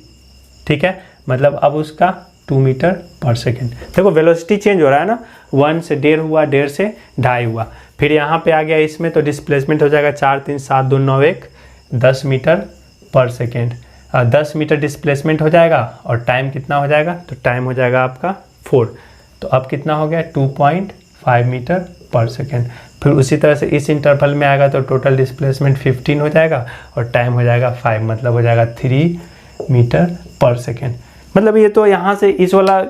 ठीक है। मतलब अब उसका 2 मीटर पर सेकेंड। देखो वेलोसिटी चेंज हो रहा है ना, 1 से 1.5 हुआ, 1.5 से 2.5 हुआ, फिर यहाँ पे आ गया इसमें तो डिस्प्लेसमेंट हो जाएगा 4 3 7 2 9 1 10 metre per second. 10 metre displacement हो जाएगा और टाइम कितना हो जाएगा, तो टाइम हो जाएगा आपका 4। तो अब कितना हो गया, 2.5 मीटर पर सेकेंड। फिर उसी तरह से इस इंटरवल में आएगा तो टोटल डिस्प्लेसमेंट 15 हो जाएगा और टाइम हो जाएगा 5, मतलब हो जाएगा 3 मीटर पर सेकेंड। मतलब ये तो यहाँ से इस वाला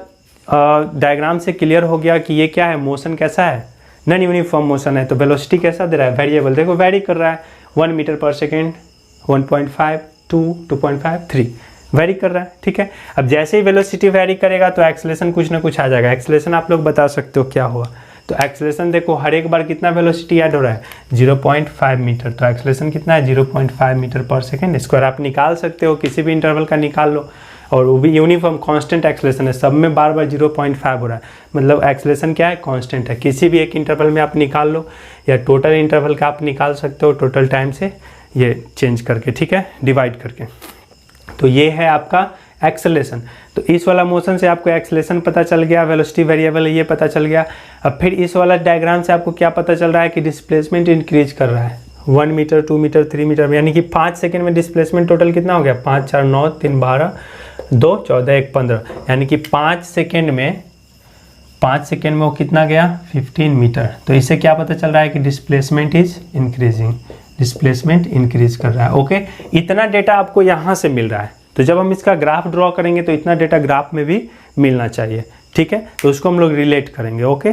डायग्राम से क्लियर हो गया कि ये क्या है, मोशन कैसा है, नॉन यूनिफॉर्म मोशन है। तो वेलोसिटी कैसा दे रहा है, वेरिएबल, देखो वेरी कर रहा है, 1 मीटर पर सेकेंड, 1.5 2 2.5 3 वेरी कर रहा है, ठीक है। अब जैसे ही वेलोसिटी वेरी करेगा तो एक्सेलरेशन कुछ ना कुछ आ जाएगा। एक्सेलरेशन आप लोग बता सकते हो क्या हुआ, तो एक्सेलरेशन देखो हर एक बार कितना वेलोसिटी ऐड हो रहा है 0.5 मीटर, तो एक्सेलरेशन कितना है 0.5 मीटर पर सेकेंड स्क्वायर। आप निकाल सकते हो, किसी भी इंटरवल का निकाल लो, और वो भी यूनिफॉर्म कांस्टेंट एक्सेलरेशन है, सब में बार बार 0.5 हो रहा है, मतलब एक्सेलरेशन क्या है कांस्टेंट है। किसी भी एक इंटरवल में आप निकाल लो, या टोटल इंटरवल का आप निकाल सकते हो टोटल टाइम से ये चेंज करके, ठीक है, डिवाइड करके। तो ये है आपका एक्सेलरेशन। तो इस वाला मोशन से आपको एक्सेलरेशन पता चल गया, वेलोसिटी वेरिएबल ये पता चल गया। अब फिर इस वाला डायग्राम से आपको क्या पता चल रहा है कि डिस्प्लेसमेंट इंक्रीज कर रहा है 1 मीटर 2 मीटर 3 मीटर, यानी कि 5 सेकेंड में डिस्प्लेसमेंट टोटल कितना हो गया 5 4 9 3 12 2 14 1 15, यानी कि 5 सेकेंड में वो कितना गया 15 मीटर। तो इससे क्या पता चल रहा है कि displacement is increasing, displacement increase कर रहा है। ओके, इतना डेटा आपको यहाँ से मिल रहा है, तो जब हम इसका ग्राफ ड्रॉ करेंगे तो इतना डेटा ग्राफ में भी मिलना चाहिए, ठीक है, तो उसको हम लोग रिलेट करेंगे। ओके,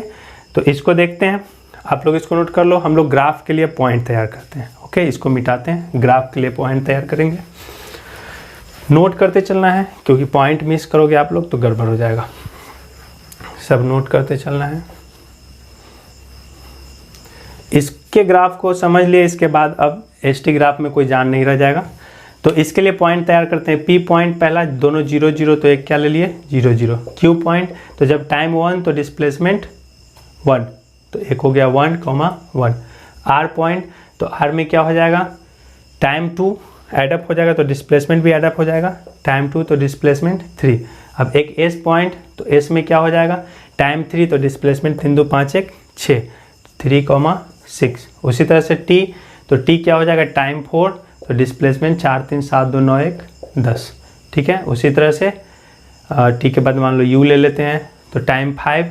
तो इसको देखते हैं, आप लोग इसको नोट कर लो। हम लोग ग्राफ के लिए पॉइंट तैयार करते हैं। ओके, इसको मिटाते हैं, ग्राफ के लिए पॉइंट तैयार करेंगे। नोट करते चलना है, क्योंकि पॉइंट मिस करोगे आप लोग तो गड़बड़ हो जाएगा, सब नोट करते चलना है। इसके ग्राफ को समझ लिए, इसके बाद अब एसटी ग्राफ में कोई जान नहीं रह जाएगा। तो इसके लिए पॉइंट तैयार करते हैं। पी पॉइंट पहला दोनों 0 0, तो एक क्या ले लिए 0 0। क्यू पॉइंट, तो जब टाइम 1 तो डिस्प्लेसमेंट 1, तो एक हो गया 1, 1। आर पॉइंट, तो आर में क्या हो जाएगा टाइम 2 एडअप हो जाएगा, तो डिस्प्लेसमेंट भी एडअप हो जाएगा, टाइम 2 तो डिस्प्लेसमेंट 3। अब एक एस पॉइंट, तो एस में क्या हो जाएगा टाइम 3 तो डिस्प्लेसमेंट 3 2 5 1 6 3, 6। उसी तरह से टी, तो टी क्या हो जाएगा टाइम 4 तो डिस्प्लेसमेंट 4 3 7 2 9 1 10, ठीक है। उसी तरह से टी के बाद मान लो यू ले लेते हैं, तो टाइम 5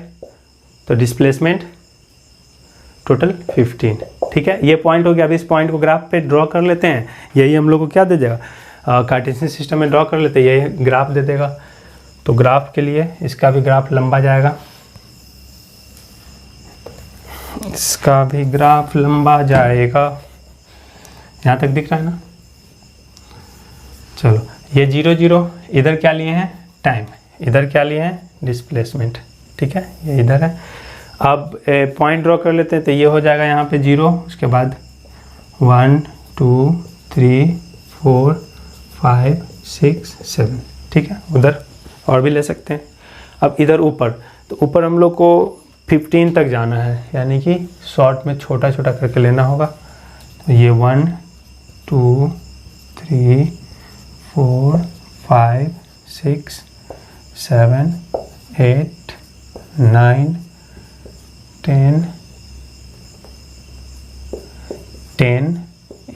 तो डिस्प्लेसमेंट टोटल 15, ठीक है। ये पॉइंट हो गया। अब इस पॉइंट को ग्राफ पे ड्रॉ कर लेते हैं, यही हम लोग को क्या दे देगा कार्टेशियन सिस्टम में ड्रॉ कर लेते हैं, यही ग्राफ दे देगा। तो ग्राफ के लिए इसका भी ग्राफ लंबा जाएगा, इसका भी ग्राफ लंबा जाएगा, यहाँ तक दिख रहा है ना। चलो, ये 0 0, इधर क्या लिए हैं टाइम, इधर क्या लिए हैं डिस्प्लेसमेंट, ठीक है, ये इधर है। अब पॉइंट ड्रॉ कर लेते हैं, तो ये हो जाएगा यहाँ पे 0, उसके बाद 1 2 3 4 5 6 7, ठीक है। उधर और भी ले सकते हैं। अब इधर ऊपर, तो ऊपर हम लोग को 15 तक जाना है, यानी कि शॉर्ट में छोटा छोटा करके लेना होगा। तो ये 1 2 3 4 5 6 7 8 9 10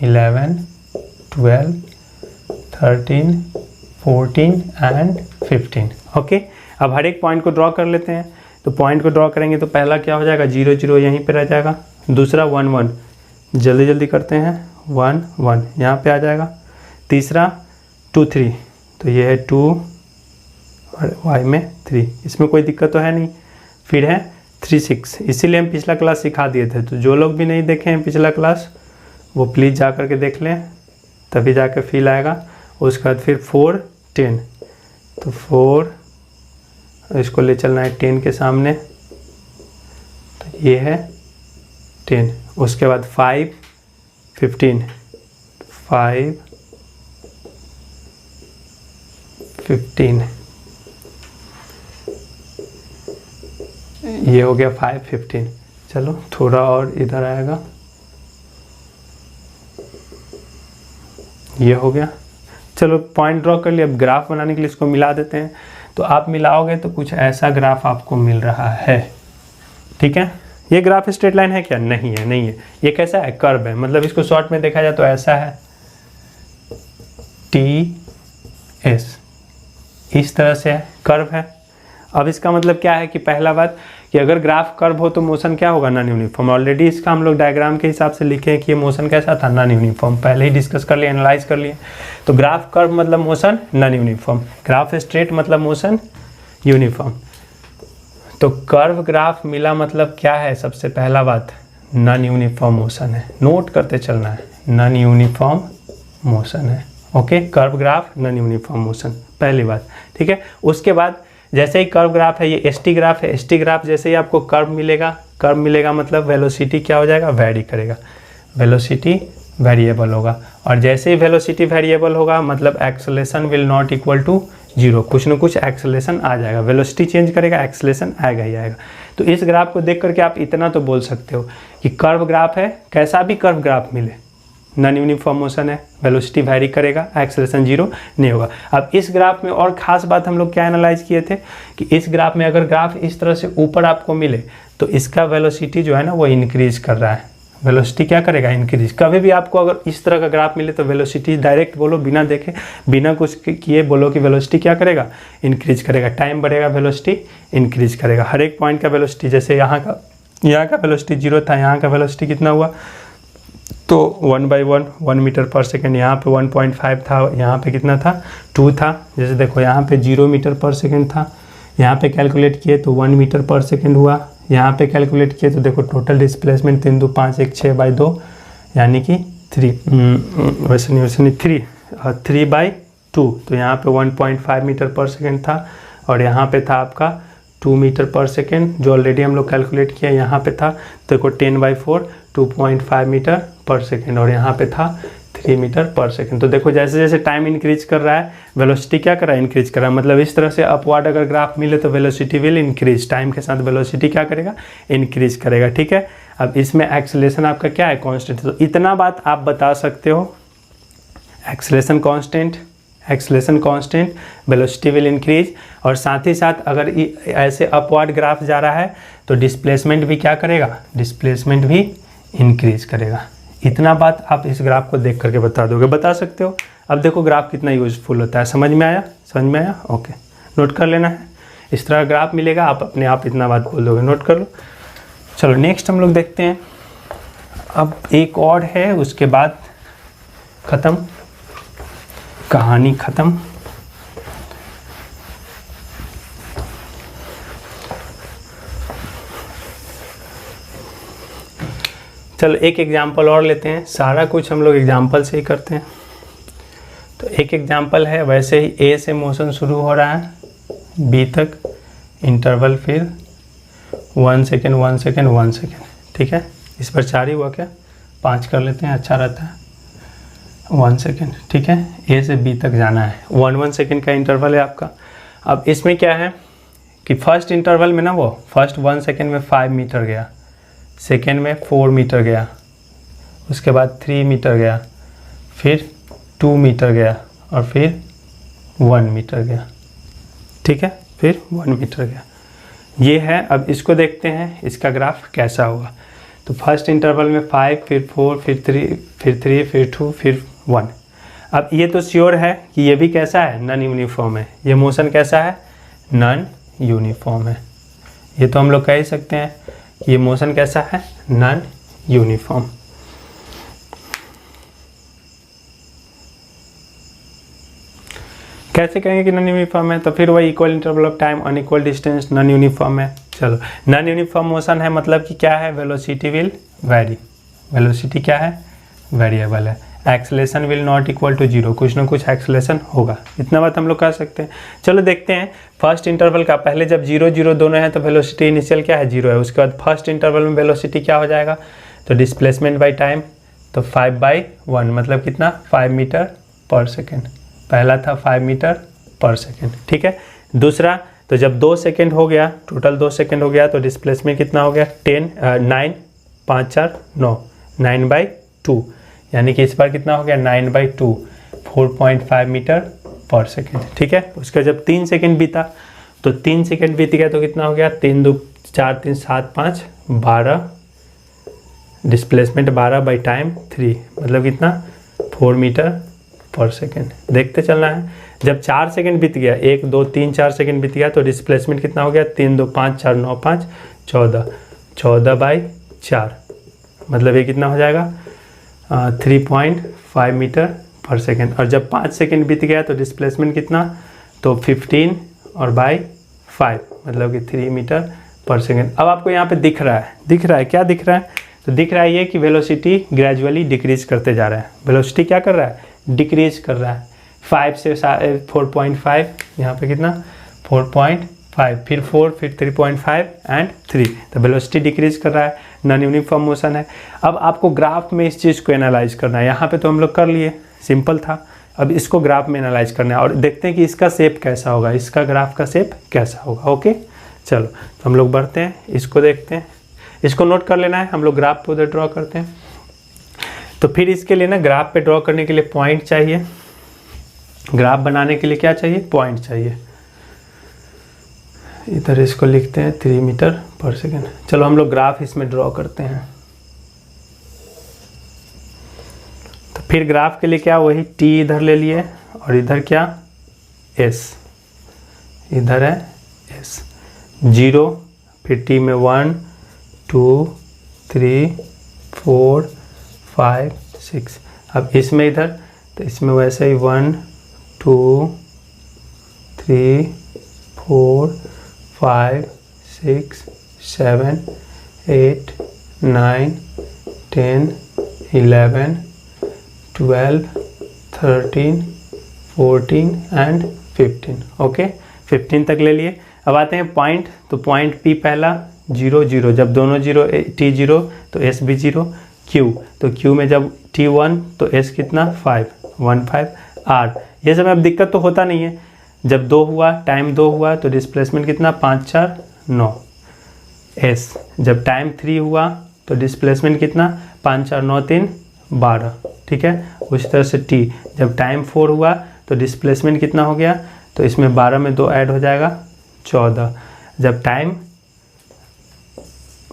11 12 13 14 एंड 15। ओके, अब हर एक पॉइंट को ड्रॉ कर लेते हैं। तो पॉइंट को ड्रॉ करेंगे तो पहला क्या हो जाएगा 0 0, यहीं पे रह जाएगा। दूसरा 1 1, जल्दी जल्दी करते हैं, 1 1 यहाँ पे आ जाएगा। तीसरा 2 3, तो ये है 2 और y में 3, इसमें कोई दिक्कत तो है नहीं। फिर है 3 6, इसीलिए हम पिछला क्लास सिखा दिए थे। तो जो लोग भी नहीं देखे हैं पिछला क्लास वो प्लीज़ जा कर के देख लें, तभी जाकर फील आएगा। उसके बाद फिर 4 10, तो 4 इसको ले चलना है 10 के सामने, तो ये है 10। उसके बाद 5 15, 5 15, ये हो गया 5 15। चलो थोड़ा और इधर आएगा, ये हो गया। चलो पॉइंट ड्रॉ कर लिया। अब ग्राफ बनाने के लिए इसको मिला देते हैं। तो आप मिलाओगे तो कुछ ऐसा ग्राफ आपको मिल रहा है, ठीक है। ये ग्राफ स्ट्रेट लाइन है क्या? नहीं है, नहीं है। ये कैसा है? कर्व है। मतलब इसको शॉर्ट में देखा जाए तो ऐसा है, टी एस, इस तरह से है, कर्व है। अब इसका मतलब क्या है कि पहला बात कि अगर ग्राफ कर्व हो तो मोशन क्या होगा? Non uniform. ऑलरेडी इसका हम लोग डायग्राम के हिसाब से लिखे हैं कि ये मोशन कैसा था? Non uniform. पहले ही डिस्कस कर लिए, एनालाइज कर लिए। तो ग्राफ कर्व मतलब motion non uniform, graph straight मतलब मोशन यूनिफॉर्म। तो कर्व ग्राफ मिला मतलब क्या है? सबसे पहला बात नॉन यूनिफॉर्म मोशन है। नोट करते चलना है, नॉन यूनिफॉर्म मोशन है। Okay, curve graph non uniform motion, पहली बात, ठीक है। उसके बाद जैसे ही कर्व ग्राफ है, ये एसटी ग्राफ है। एसटी ग्राफ जैसे ही आपको कर्व मिलेगा कर्व मिलेगा मतलब वेलोसिटी क्या हो जाएगा, वेरी करेगा, वेलोसिटी वेरिएबल होगा। और जैसे ही वेलोसिटी वेरिएबल होगा मतलब acceleration will not equal to 0, कुछ ना कुछ एक्सेलरेशन आ जाएगा। वेलोसिटी चेंज करेगा, एक्सेलरेशन आएगा ही आएगा। तो इस ग्राफ को देख करके आप इतना तो बोल सकते हो कि कर्व ग्राफ है, कैसा भी कर्व ग्राफ मिले, नॉन यूनिफॉर्म मोशन है, वेलोसिटी वेरी करेगा, एक्सेलरेशन 0 नहीं होगा। अब इस ग्राफ में और ख़ास बात हम लोग क्या एनालाइज किए थे कि इस ग्राफ में अगर ग्राफ इस तरह से ऊपर आपको मिले तो इसका वेलोसिटी जो है ना वो इंक्रीज कर रहा है, वेलोसिटी क्या करेगा, इंक्रीज। कभी भी आपको अगर इस तरह का ग्राफ मिले तो वेलोसिटी डायरेक्ट बोलो, बिना देखे बिना कुछ किए बोलो कि वेलोसिटी क्या करेगा, इंक्रीज करेगा। टाइम बढ़ेगा, वेलोसिटी इंक्रीज करेगा। हर एक पॉइंट का वेलोसिटी, जैसे यहाँ का वेलोसिटी 0 था, यहाँ का वेलोसिटी कितना हुआ, तो 1/1 मीटर पर सेकेंड। यहाँ पे 1.5 था, यहाँ पे कितना था, 2 था। जैसे देखो यहाँ पे 0 मीटर पर सेकेंड था, यहाँ पे कैलकुलेट किए तो 1 मीटर पर सेकेंड हुआ। यहाँ पे कैलकुलेट किए तो देखो टोटल डिस्प्लेसमेंट 3 2 5 1 6/2 यानी कि 3 वैसे नहीं 3/2। तो यहाँ पे 1.5 मीटर पर सेकेंड था और यहाँ पे था आपका 2 मीटर पर सेकेंड, जो ऑलरेडी हम लोग कैलकुलेट किया। यहाँ पे था देखो 10/4 2.5 मीटर पर सेकेंड और यहाँ पे था 3 मीटर पर सेकेंड। तो देखो जैसे जैसे टाइम इंक्रीज कर रहा है वेलोसिटी क्या कर रहा है, इंक्रीज कर रहा है। मतलब इस तरह से अपवर्ड अगर ग्राफ मिले तो वेलोसिटी विल इंक्रीज, टाइम के साथ वेलोसिटी क्या करेगा, इंक्रीज करेगा। ठीक है, अब इसमें एक्सेलरेशन आपका क्या है, कांस्टेंट। तो इतना बात आप बता सकते हो, acceleration constant, velocity will increase. और साथ ही साथ अगर ऐसे अपवर्ड ग्राफ जा रहा है तो डिस्प्लेसमेंट भी क्या करेगा, डिस्प्लेसमेंट भी इंक्रीज करेगा। इतना बात आप इस ग्राफ को देख करके बता दोगे, बता सकते हो। अब देखो ग्राफ कितना यूजफुल होता है, समझ में आया, ओके, नोट कर लेना है। इस तरह ग्राफ मिलेगा, आप अपने आप इतना बात बोल दोगे, नोट कर लो। चलो नेक्स्ट हम लोग देखते हैं। अब एक और है, उसके बाद ख़त्म, कहानी ख़त्म। चलो एक एग्जाम्पल और लेते हैं, सारा कुछ हम लोग एग्जाम्पल से ही करते हैं। तो एक एग्जाम्पल है, वैसे ही ए से मोशन शुरू हो रहा है, बी तक इंटरवल, फिर 1 सेकेंड 1 सेकेंड 1 सेकेंड। ठीक है, इस पर 4 ही हुआ क्या, 5 कर लेते हैं, अच्छा रहता है। 1 सेकेंड, ठीक है, ए से बी तक जाना है, 1 सेकेंड का इंटरवल है आपका। अब इसमें क्या है कि फर्स्ट इंटरवल में ना वो फर्स्ट 1 सेकेंड में 5 मीटर गया, सेकेंड में 4 मीटर गया, उसके बाद 3 मीटर गया, फिर 2 मीटर गया और फिर 1 मीटर गया। ठीक है, फिर 1 मीटर गया, ये है। अब इसको देखते हैं इसका ग्राफ कैसा होगा। तो फर्स्ट इंटरवल में 5, फिर 4, फिर 3, फिर 2, फिर 1। अब ये तो श्योर है कि ये भी कैसा है, नॉन यूनिफॉर्म है। ये मोशन कैसा है, नॉन यूनिफॉर्म है। ये तो हम लोग कह ही सकते हैं कि ये मोशन कैसा है, नॉन यूनिफॉर्म। कैसे कहेंगे कि नॉन यूनिफॉर्म है, तो फिर वही equal interval of time, unequal distance, non uniform है। चलो नॉन यूनिफॉर्म मोशन है मतलब कि क्या है, वेलोसिटी विल वेरी, वेलोसिटी क्या है, वेरिएबल है। Acceleration will not equal to 0, कुछ ना कुछ एक्सेलरेशन होगा, इतना बात हम लोग कह सकते हैं। चलो देखते हैं फर्स्ट इंटरवल का, पहले जब 0 0 दोनों है तो वेलोसिटी इनिशियल क्या है, 0 है। उसके बाद फर्स्ट इंटरवल में वेलोसिटी क्या हो जाएगा, तो डिस्प्लेसमेंट बाई टाइम, तो 5/1 मतलब कितना, 5 मीटर पर सेकेंड। पहला था 5 मीटर पर सेकेंड। ठीक है, दूसरा तो जब 2 सेकेंड हो गया, टोटल 2 सेकेंड हो गया, तो डिस्प्लेसमेंट कितना हो गया, 9 5 4 9 9/2, यानी कि इस बार कितना हो गया, 9/2 4.5 मीटर पर सेकेंड। ठीक है, उसका जब 3 सेकेंड बीता, तो 3 सेकेंड बीत गया तो कितना हो गया, 3 2 4 3 7 5 12, डिस्प्लेसमेंट 12/टाइम 3 मतलब कितना, 4 मीटर पर सेकेंड। देखते चलना है, जब 4 सेकेंड बीत गया, 1 2 3 4 सेकेंड बीत गया, तो डिस्प्लेसमेंट कितना हो गया, 3 2 5 4 9 5 14 14/4 मतलब ये कितना हो जाएगा, 3.5 मीटर पर सेकेंड। और जब 5 सेकेंड बीत गया तो डिस्प्लेसमेंट कितना, तो 15 और बाई 5 मतलब कि 3 मीटर पर सेकेंड। अब आपको यहाँ पे दिख रहा है क्या दिख रहा है, तो दिख रहा है ये कि वेलोसिटी ग्रेजुअली डिक्रीज करते जा रहा है। वेलोसिटी क्या कर रहा है, डिक्रीज कर रहा है। 5 से 4.5, यहाँ पे कितना 4.5 5, फिर 4, फिर 3.5 एंड 3। तो वेलोसिटी डिक्रीज कर रहा है, नॉन यूनिफॉर्म मोशन है। अब आपको ग्राफ में इस चीज़ को एनालाइज करना है। यहाँ पे तो हम लोग कर लिए, सिंपल था। अब इसको ग्राफ में एनालाइज करना है और देखते हैं कि इसका शेप कैसा होगा, इसका ग्राफ का शेप कैसा होगा। ओके चलो, तो हम लोग बढ़ते हैं, इसको देखते हैं। इसको नोट कर लेना है, हम लोग ग्राफ पे उधर ड्रॉ करते हैं। तो फिर इसके लिए ना ग्राफ पे ड्रॉ करने के लिए पॉइंट चाहिए, ग्राफ बनाने के लिए क्या चाहिए, पॉइंट चाहिए। इधर इसको लिखते हैं 3 मीटर पर सेकेंड। चलो हम लोग ग्राफ इसमें ड्रॉ करते हैं। तो फिर ग्राफ के लिए क्या, वही टी इधर ले लिए और इधर क्या एस, इधर है एस 0, फिर टी में 1 2 3 4 5 6। अब इसमें इधर, तो इसमें वैसे ही 1 2 3 4 5 6 7 8 9 10 11 12 13 14 एंड 15। ओके 15 तक ले लिए। अब आते हैं पॉइंट। तो पॉइंट पी पहला 0 0, जब दोनों 0 टी 0 तो एस भी 0। क्यू, तो क्यू में जब टी 1 तो एस कितना 5 1 5। आर, ये सब अब दिक्कत तो होता नहीं है। जब 2 हुआ, टाइम 2 हुआ तो डिस्प्लेसमेंट कितना 5 4 9। एस, जब टाइम 3 हुआ तो डिस्प्लेसमेंट कितना 5 4 9 3 12। ठीक है, उसी तरह से टी, जब टाइम 4 हुआ तो डिस्प्लेसमेंट कितना हो गया, तो इसमें 12 में 2 ऐड हो जाएगा 14। जब टाइम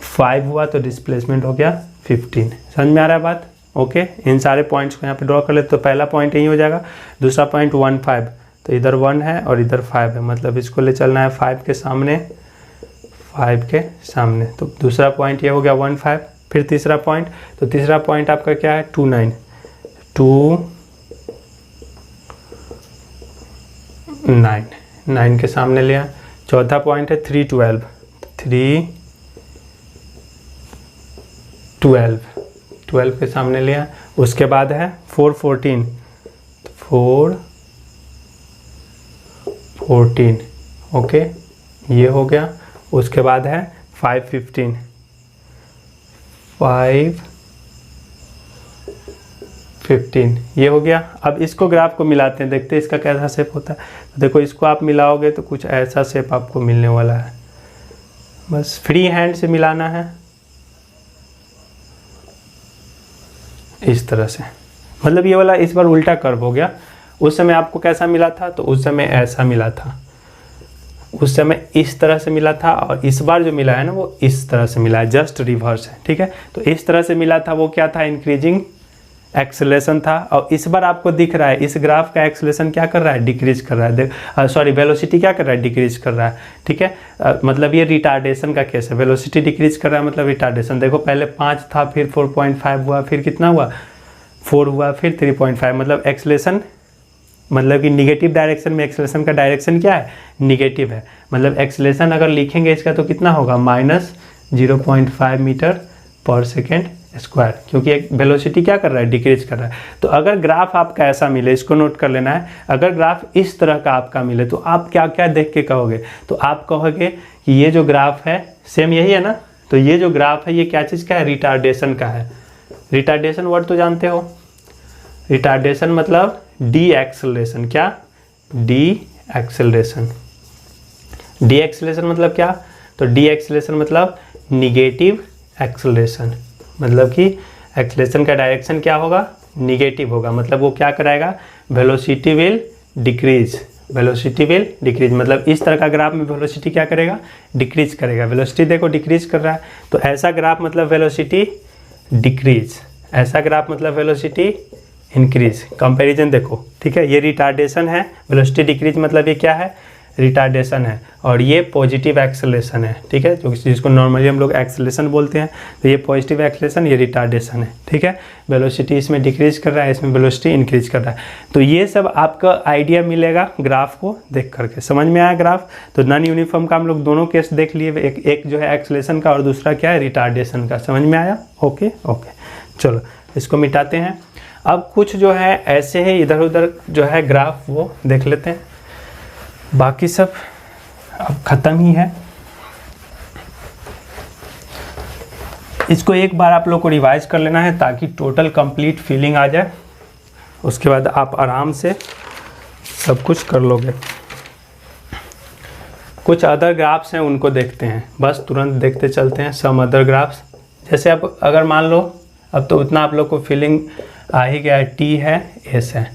5 हुआ तो डिस्प्लेसमेंट हो गया 15। समझ में आ रहा है बात? ओके, इन सारे पॉइंट्स को यहाँ पे ड्रॉ कर ले। तो पहला पॉइंट यही हो जाएगा। दूसरा पॉइंट 1 5, तो इधर 1 है और इधर 5 है, मतलब इसको ले चलना है 5 के सामने, 5 के सामने। तो दूसरा पॉइंट ये हो गया 1 5। फिर तीसरा पॉइंट, तो तीसरा पॉइंट आपका क्या है 2 9 2 9 9 के सामने लिया। चौथा पॉइंट है 3 12 3 12 12 के सामने लिया। उसके बाद है 4 14 4 14। ओके, ये हो गया। उसके बाद है 5 15 5 15, ये हो गया। अब इसको ग्राफ को मिलाते हैं, देखते हैं इसका कैसा शेप होता है। तो देखो, इसको आप मिलाओगे तो कुछ ऐसा शेप आपको मिलने वाला है। बस फ्री हैंड से मिलाना है इस तरह से। मतलब ये वाला इस बार उल्टा कर्व हो गया। उस समय आपको कैसा मिला था, तो उस समय ऐसा मिला था, उस समय इस तरह से मिला था, और इस बार जो मिला है ना वो इस तरह से मिला है, जस्ट रिवर्स है। ठीक है, तो इस तरह से मिला था वो क्या था, इंक्रीजिंग एक्सेलरेशन था। और इस बार आपको दिख रहा है इस ग्राफ का एक्सेलरेशन क्या कर रहा है, डिक्रीज कर रहा है। सॉरी, वेलोसिटी क्या कर रहा है, डिक्रीज कर रहा है। ठीक है, मतलब ये रिटार्डेशन का केस है। वेलोसिटी डिक्रीज कर रहा है मतलब रिटार्डेशन। देखो, पहले 5 था, फिर 4.5 हुआ, फिर कितना हुआ 4 हुआ, फिर 3.5। मतलब एक्सेलरेशन, मतलब कि निगेटिव डायरेक्शन में एक्सेलरेशन का डायरेक्शन क्या है, निगेटिव है। मतलब एक्सेलरेशन अगर लिखेंगे इसका तो कितना होगा, -0.5 मीटर पर सेकेंड स्क्वायर, क्योंकि एक वेलोसिटी क्या कर रहा है, डिक्रीज कर रहा है। तो अगर ग्राफ आपका ऐसा मिले, इसको नोट कर लेना है। अगर ग्राफ इस तरह का आपका मिले तो आप क्या क्या देख के कहोगे, तो आप कहोगे कि ये जो ग्राफ है सेम यही है ना, तो ये जो ग्राफ है ये क्या चीज़ का है, रिटार्डेशन का है। रिटार्डेशन वर्ड तो जानते हो, रिटार्डेशन मतलब डी एक्सेलरेशन। क्या, डी एक्सेलरेशन। डी एक्सेलरेशन मतलब क्या, तो डी एक्सेलरेशन मतलब निगेटिव एक्सेलरेशन। मतलब कि एक्सेलरेशन का डायरेक्शन क्या होगा, निगेटिव होगा। मतलब वो क्या कराएगा, velocity will decrease, velocity will decrease. मतलब इस तरह का ग्राफ में वेलोसिटी क्या करेगा, डिक्रीज करेगा। वेलोसिटी देखो डिक्रीज कर रहा है, तो ऐसा ग्राफ मतलब वेलोसिटी डिक्रीज, ऐसा ग्राफ मतलब वेलोसिटी इंक्रीज। कंपैरिजन देखो, ठीक है, ये रिटार्डेशन है, वेलोसिटी डिक्रीज मतलब ये क्या है, रिटार्डेशन है, और ये पॉजिटिव एक्सेलरेशन है। ठीक है, जो जिसको नॉर्मली हम लोग एक्सेलरेशन बोलते हैं, तो ये पॉजिटिव एक्सेलरेशन, ये रिटार्डेशन है। ठीक है, वेलोसिटी इसमें डिक्रीज कर रहा है, इसमें वेलोसिटी इंक्रीज कर रहा है। तो ये सब आपका आइडिया मिलेगा ग्राफ को देख करके। समझ में आया ग्राफ? तो नॉन यूनिफॉर्म का हम लोग दोनों केस देख लिए, एक जो है एक्सेलरेशन का और दूसरा क्या है, रिटार्डेशन का। समझ में आया? ओके ओके, चलो इसको मिटाते हैं। अब कुछ जो है ऐसे है इधर उधर जो है ग्राफ, वो देख लेते हैं। बाकी सब अब ख़त्म ही है। इसको एक बार आप लोग को रिवाइज कर लेना है ताकि टोटल कंप्लीट फीलिंग आ जाए, उसके बाद आप आराम से सब कुछ कर लोगे। कुछ अदर ग्राफ्स हैं उनको देखते हैं, बस तुरंत देखते चलते हैं सम अदर ग्राफ्स। जैसे आप अगर मान लो अब तो उतना आप लोग को फीलिंग आ ही गया है, टी है एस है।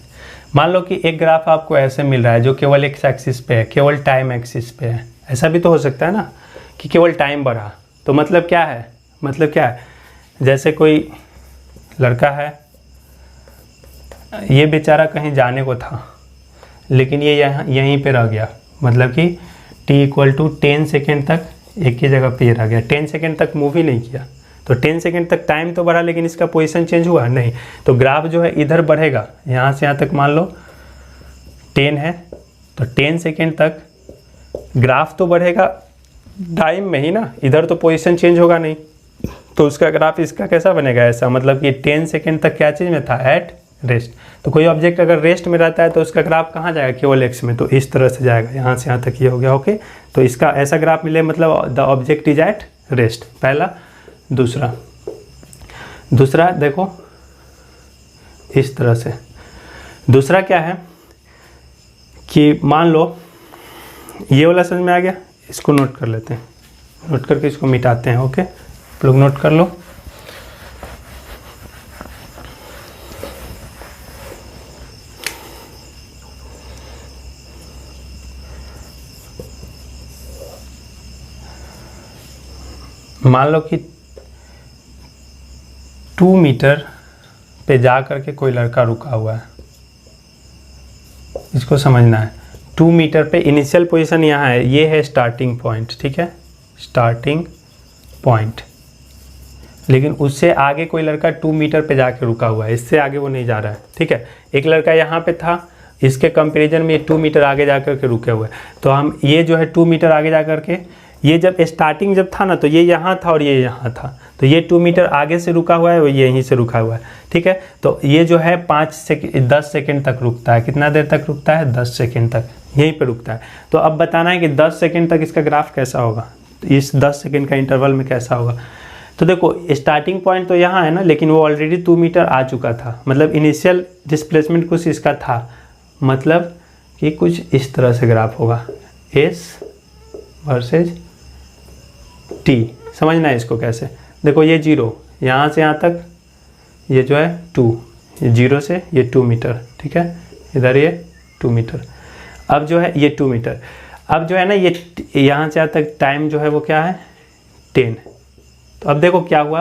मान लो कि एक ग्राफ आपको ऐसे मिल रहा है जो केवल एक्स एक्सिस पे है, केवल टाइम एक्सिस पे है। ऐसा भी तो हो सकता है ना कि केवल टाइम बढ़ा, तो मतलब क्या है, मतलब क्या है, जैसे कोई लड़का है, ये बेचारा कहीं जाने को था लेकिन ये यहाँ यहीं पे रह गया, मतलब कि t इक्वल टू 10 सेकेंड तक एक ही जगह पे रह गया, 10 सेकेंड तक मूव ही नहीं किया। तो 10 सेकेंड तक टाइम तो बढ़ा लेकिन इसका पोजीशन चेंज हुआ नहीं। तो ग्राफ जो है इधर बढ़ेगा, यहाँ से यहाँ तक मान लो 10 है, तो 10 सेकेंड तक ग्राफ तो बढ़ेगा टाइम में ही ना, इधर तो पोजीशन चेंज होगा नहीं। तो उसका ग्राफ इसका कैसा बनेगा, ऐसा, मतलब कि 10 सेकेंड तक क्या चीज़ में था, एट रेस्ट। तो कोई ऑब्जेक्ट अगर रेस्ट में रहता है तो उसका ग्राफ कहाँ जाएगा, केवल एक्स में, तो इस तरह से जाएगा, यहाँ से यहाँ तक ये हो गया। ओके, तो इसका ऐसा ग्राफ मिले मतलब the object is at rest, पहला। दूसरा देखो इस तरह से। दूसरा क्या है कि मान लो ये वाला समझ में आ गया, इसको नोट कर लेते हैं, नोट करके इसको मिटाते हैं। ओके, आप लोग नोट कर लो। मान लो कि 2 मीटर पे जा करके कोई लड़का रुका हुआ है, इसको समझना है। 2 मीटर पे इनिशियल पोजीशन यहाँ है, ये है स्टार्टिंग पॉइंट, ठीक है, स्टार्टिंग पॉइंट। लेकिन उससे आगे कोई लड़का 2 मीटर पे जाके रुका हुआ है, इससे आगे वो नहीं जा रहा है, ठीक है। एक लड़का यहाँ पे था, इसके कंपैरिजन में ये 2 मीटर आगे जा करके रुके हुए हैं। तो हम ये जो है 2 मीटर आगे जा करके, ये जब स्टार्टिंग जब था ना तो ये यहाँ था और ये यहाँ था, तो ये 2 मीटर आगे से रुका हुआ है, वो यहीं से रुका हुआ है, ठीक है। तो ये जो है 10 सेकेंड तक रुकता है। कितना देर तक रुकता है, 10 सेकेंड तक यहीं पे रुकता है। तो अब बताना है कि 10 सेकेंड तक इसका ग्राफ कैसा होगा, तो इस 10 सेकेंड का इंटरवल में कैसा होगा। तो देखो स्टार्टिंग पॉइंट तो यहाँ है ना, लेकिन वो ऑलरेडी 2 मीटर आ चुका था, मतलब इनिशियल डिस्प्लेसमेंट कुछ इसका था, मतलब कि कुछ इस तरह से ग्राफ होगा, एस वर्सेज टी। समझना है इसको कैसे, देखो ये 0, यहाँ से यहाँ तक ये जो है 2, ये 0 से ये 2 मीटर, ठीक है, इधर ये 2 मीटर। अब जो है ये 2 मीटर, अब जो है ना ये यहाँ से यहाँ तक टाइम जो है वो क्या है, 10। तो अब देखो क्या हुआ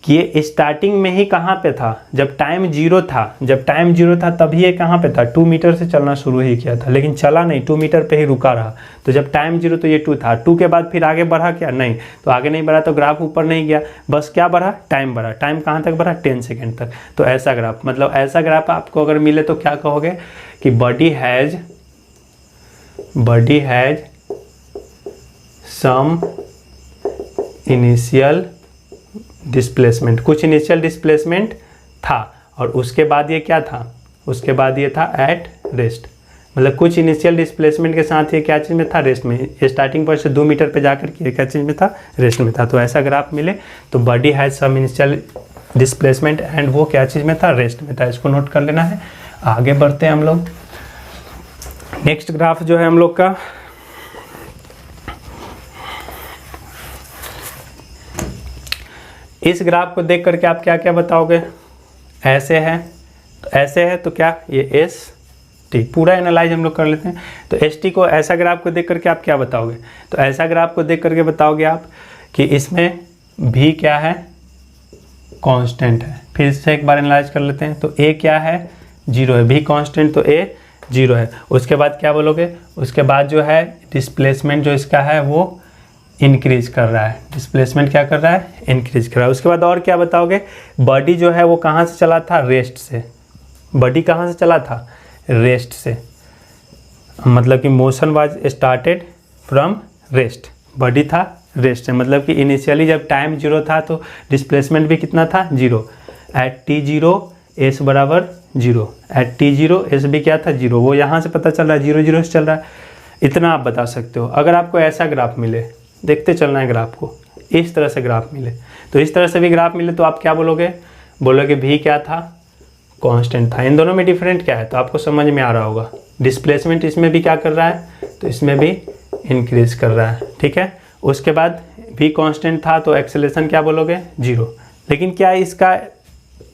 कि ये स्टार्टिंग में ही कहाँ पे था, जब टाइम 0 था, जब टाइम 0 था तभी ये कहाँ पे था, 2 मीटर से चलना शुरू ही किया था, लेकिन चला नहीं, 2 मीटर पे ही रुका रहा। तो जब टाइम 0 तो ये 2 था, 2 के बाद फिर आगे बढ़ा क्या, नहीं, तो आगे नहीं बढ़ा, तो ग्राफ ऊपर नहीं गया, बस क्या बढ़ा, टाइम बढ़ा। टाइम कहाँ तक बढ़ा, 10 सेकेंड तक। तो ऐसा ग्राफ, मतलब ऐसा ग्राफ आपको अगर मिले तो क्या कहोगे कि body has some initial displacement, कुछ इनिशियल डिस्प्लेसमेंट था, और उसके बाद ये क्या था, उसके बाद ये था एट रेस्ट, मतलब कुछ इनिशियल डिस्प्लेसमेंट के साथ ये क्या चीज़ में था, रेस्ट में। स्टार्टिंग पॉइंट से 2 मीटर पे जाकर के क्या चीज़ में था, रेस्ट में था। तो ऐसा ग्राफ मिले तो body has some initial displacement and वो क्या चीज़ में था, रेस्ट में था। इसको नोट कर लेना है। आगे बढ़ते हैं हम लोग। नेक्स्ट ग्राफ जो है हम लोग का, इस ग्राफ को देख करके आप क्या क्या बताओगे, ऐसे है तो ऐसे है तो क्या, ये एस टी, पूरा एनालाइज हम लोग कर लेते हैं। तो एस टी को, ऐसा ग्राफ को देख करके आप क्या बताओगे, तो ऐसा ग्राफ को देख करके बताओगे आप कि इसमें भी क्या है, कांस्टेंट है। फिर से एक बार एनालाइज कर लेते हैं। तो ए क्या है, 0 है, भी कांस्टेंट तो ए 0 है। उसके बाद क्या बोलोगे, उसके बाद जो है डिस्प्लेसमेंट जो इसका है वो इंक्रीज कर रहा है, डिस्प्लेसमेंट क्या कर रहा है, इंक्रीज कर रहा है। उसके बाद और क्या बताओगे, बॉडी जो है वो कहाँ से चला था, रेस्ट से। बॉडी कहाँ से चला था, रेस्ट से, मतलब कि motion was started from rest, body था रेस्ट से, मतलब कि इनिशियली जब टाइम 0 था तो डिस्प्लेसमेंट भी कितना था, 0। एट t0 s बराबर 0, एट t0 s भी क्या था, 0। वो यहाँ से पता चल रहा है 0 0 से चल रहा है। इतना आप बता सकते हो। अगर आपको ऐसा ग्राफ मिले, देखते चलना है ग्राफ को, इस तरह से ग्राफ मिले, तो इस तरह से भी ग्राफ मिले तो आप क्या बोलोगे, बोलोगे भी क्या था, कांस्टेंट था। इन दोनों में डिफरेंट क्या है, तो आपको समझ में आ रहा होगा। डिस्प्लेसमेंट इसमें भी क्या कर रहा है, तो इसमें भी इंक्रीज कर रहा है, ठीक है। उसके बाद भी कांस्टेंट था तो एक्सेलरेशन क्या बोलोगे, 0। लेकिन क्या इसका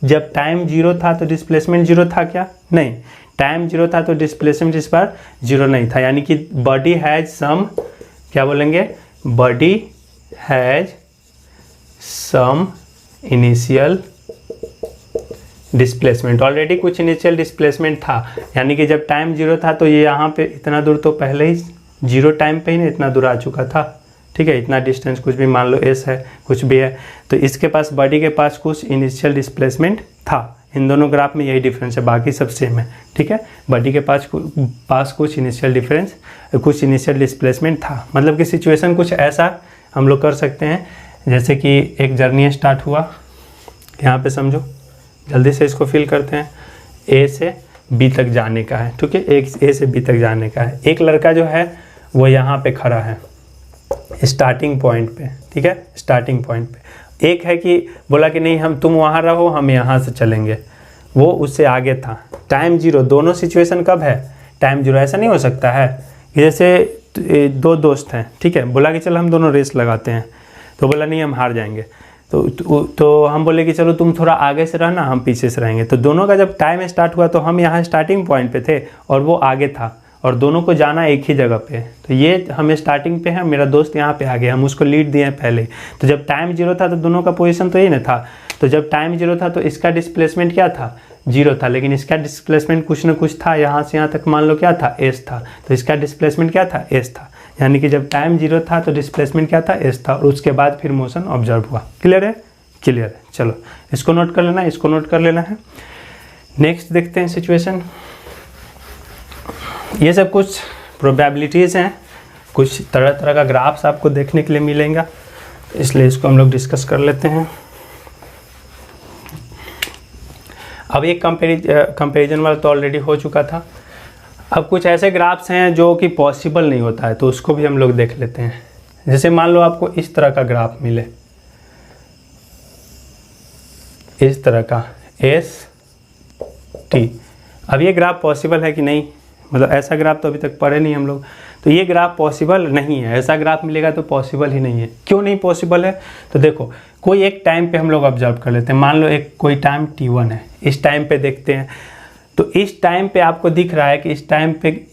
जब टाइम 0 था तो डिस्प्लेसमेंट 0 था क्या, नहीं, टाइम 0 था तो डिस्प्लेसमेंट इस बार 0 नहीं था। यानी कि बॉडी हैज सम, क्या बोलेंगे, body has some initial displacement, already कुछ इनिशियल डिस्प्लेसमेंट था। यानी कि जब टाइम 0 था तो ये यहाँ पे इतना दूर तो पहले ही 0 टाइम पे ही ना इतना दूर आ चुका था, ठीक है। इतना डिस्टेंस कुछ भी मान लो एस है, कुछ भी है, तो इसके पास बॉडी के पास कुछ इनिशियल डिस्प्लेसमेंट था। इन दोनों ग्राफ में यही डिफरेंस है, बाकी सब सेम है, ठीक है। बॉडी के पास कुछ इनिशियल डिस्प्लेसमेंट था। मतलब कि सिचुएशन कुछ ऐसा हम लोग कर सकते हैं, जैसे कि एक जर्नी स्टार्ट हुआ, यहाँ पे समझो, जल्दी से इसको फिल करते हैं। ए से बी तक जाने का है, ठीक है, एक ए से बी तक जाने का है। एक लड़का जो है वो यहाँ पे खड़ा है स्टार्टिंग पॉइंट पे, ठीक है, स्टार्टिंग पॉइंट पे। एक है कि बोला कि नहीं हम तुम वहाँ रहो, हम यहाँ से चलेंगे, वो उससे आगे था। टाइम 0, दोनों सिचुएशन कब है, टाइम 0। ऐसा नहीं हो सकता है कि जैसे दो दोस्त हैं, ठीक है, बोला कि चलो हम दोनों रेस लगाते हैं, तो बोला नहीं हम हार जाएंगे, तो हम बोले कि चलो तुम थोड़ा आगे से रहना, हम पीछे से रहेंगे। तो दोनों का जब टाइम स्टार्ट हुआ तो हम यहाँ स्टार्टिंग पॉइंट पे थे और वो आगे था, और दोनों को जाना एक ही जगह पे। तो ये हम स्टार्टिंग पे हैं, मेरा दोस्त यहाँ पे आ गया, हम उसको लीड दिए हैं पहले। तो जब टाइम 0 था तो दोनों का पोजीशन तो यही ना था। तो जब टाइम 0 था तो इसका डिस्प्लेसमेंट क्या था, 0 था, लेकिन इसका डिस्प्लेसमेंट कुछ ना कुछ था, यहाँ से यहाँ तक मान लो क्या था, एस था। तो इसका डिस्प्लेसमेंट क्या था, एस था। यानी कि जब टाइम 0 था तो डिस्प्लेसमेंट क्या था, एस था, और उसके बाद फिर मोशन ऑब्जर्व हुआ। क्लियर है, क्लियर है। चलो इसको नोट कर लेना है, इसको नोट कर लेना है। नेक्स्ट देखते हैं सिचुएशन। ये सब कुछ प्रोबेबिलिटीज़ हैं, कुछ तरह तरह का ग्राफ्स आपको देखने के लिए मिलेगा, इसलिए इसको हम लोग डिस्कस कर लेते हैं। अब ये कंपेरिजन वाला तो ऑलरेडी हो चुका था। अब कुछ ऐसे ग्राफ्स हैं जो कि पॉसिबल नहीं होता है, तो उसको भी हम लोग देख लेते हैं। जैसे मान लो आपको इस तरह का ग्राफ मिले, इस तरह का एस टी। अब ये ग्राफ पॉसिबल है कि नहीं, मतलब ऐसा ग्राफ तो अभी तक पढ़े नहीं हम लोग, तो ये ग्राफ पॉसिबल नहीं है। ऐसा ग्राफ मिलेगा तो पॉसिबल ही नहीं है। क्यों नहीं पॉसिबल है, तो देखो कोई एक टाइम पे हम लोग ऑब्जर्व कर लेते हैं। मान लो एक कोई टाइम t1 है, इस टाइम पे देखते हैं, तो इस टाइम पे आपको दिख रहा है कि इस टाइम पे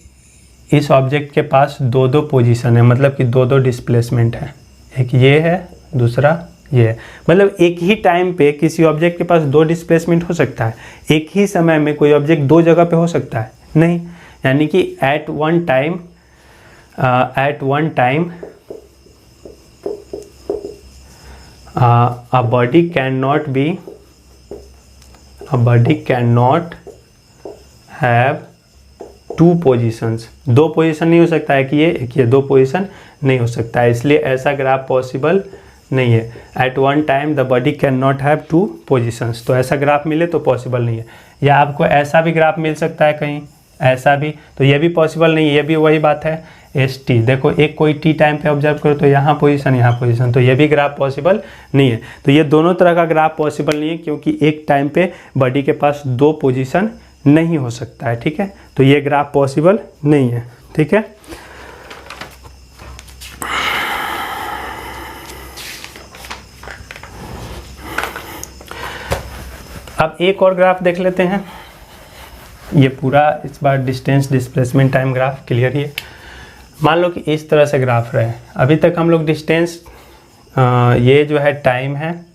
इस ऑब्जेक्ट के पास दो पोजीशन है, मतलब कि दो डिस्प्लेसमेंट है। एक ये है, दूसरा ये है। मतलब एक ही टाइम पे किसी ऑब्जेक्ट के पास 2 डिस्प्लेसमेंट हो सकता है। एक ही समय में कोई ऑब्जेक्ट 2 जगह पे हो सकता है, नहीं। यानी कि at one time a body cannot have 2 positions। 2 position नहीं हो सकता है कि ये एक ये 2 पोजीशन नहीं हो सकता है, इसलिए ऐसा ग्राफ पॉसिबल नहीं है। At one time the body can not have 2 positions, तो ऐसा ग्राफ मिले तो पॉसिबल नहीं है। या आपको ऐसा भी ग्राफ मिल सकता है कहीं, ऐसा भी, तो ये भी पॉसिबल नहीं है। ये भी वही बात है, एस टी। देखो एक कोई टी टाइम पे ऑब्जर्व करो तो यहाँ पोजीशन, तो ये भी ग्राफ पॉसिबल नहीं है। तो ये दोनों तरह का ग्राफ पॉसिबल नहीं है, क्योंकि एक टाइम पे बॉडी के पास 2 पोजीशन नहीं हो सकता है, ठीक है। तो ये ग्राफ पॉसिबल नहीं है, ठीक है। अब एक और ग्राफ देख लेते हैं। ये पूरा इस बार distance displacement time graph clear ही है। मान लो कि इस तरह से ग्राफ रहे। अभी तक हम लोग डिस्टेंस, ये जो है टाइम है,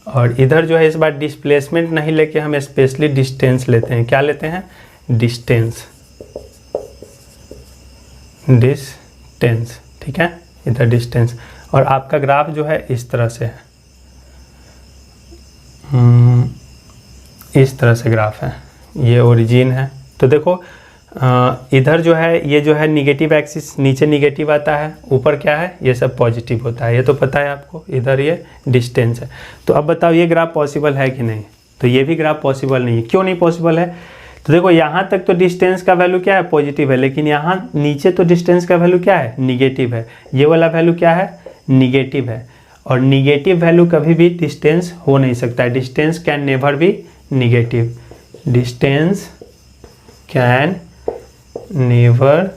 और इधर जो है इस बार डिस्प्लेसमेंट नहीं लेके हम स्पेशली डिस्टेंस लेते हैं। क्या लेते हैं, डिस्टेंस, ठीक है, इधर डिस्टेंस। और आपका ग्राफ जो है इस तरह से है, इस तरह से ग्राफ है, ये ओरिजिन है। तो देखो इधर जो है, ये जो है निगेटिव एक्सिस, नीचे निगेटिव आता है, ऊपर क्या है, ये सब पॉजिटिव होता है, ये तो पता है आपको। इधर ये डिस्टेंस है। तो अब बताओ ये ग्राफ पॉसिबल है कि नहीं, तो ये भी ग्राफ पॉसिबल नहीं है। क्यों नहीं पॉसिबल है, तो देखो यहाँ तक तो डिस्टेंस का वैल्यू क्या है, पॉजिटिव है, लेकिन यहाँ नीचे तो डिस्टेंस का वैल्यू क्या है, निगेटिव है। ये वाला वैल्यू क्या है, निगेटिव है, और निगेटिव वैल्यू कभी भी डिस्टेंस हो नहीं सकता है। Distance can never be negative, distance can never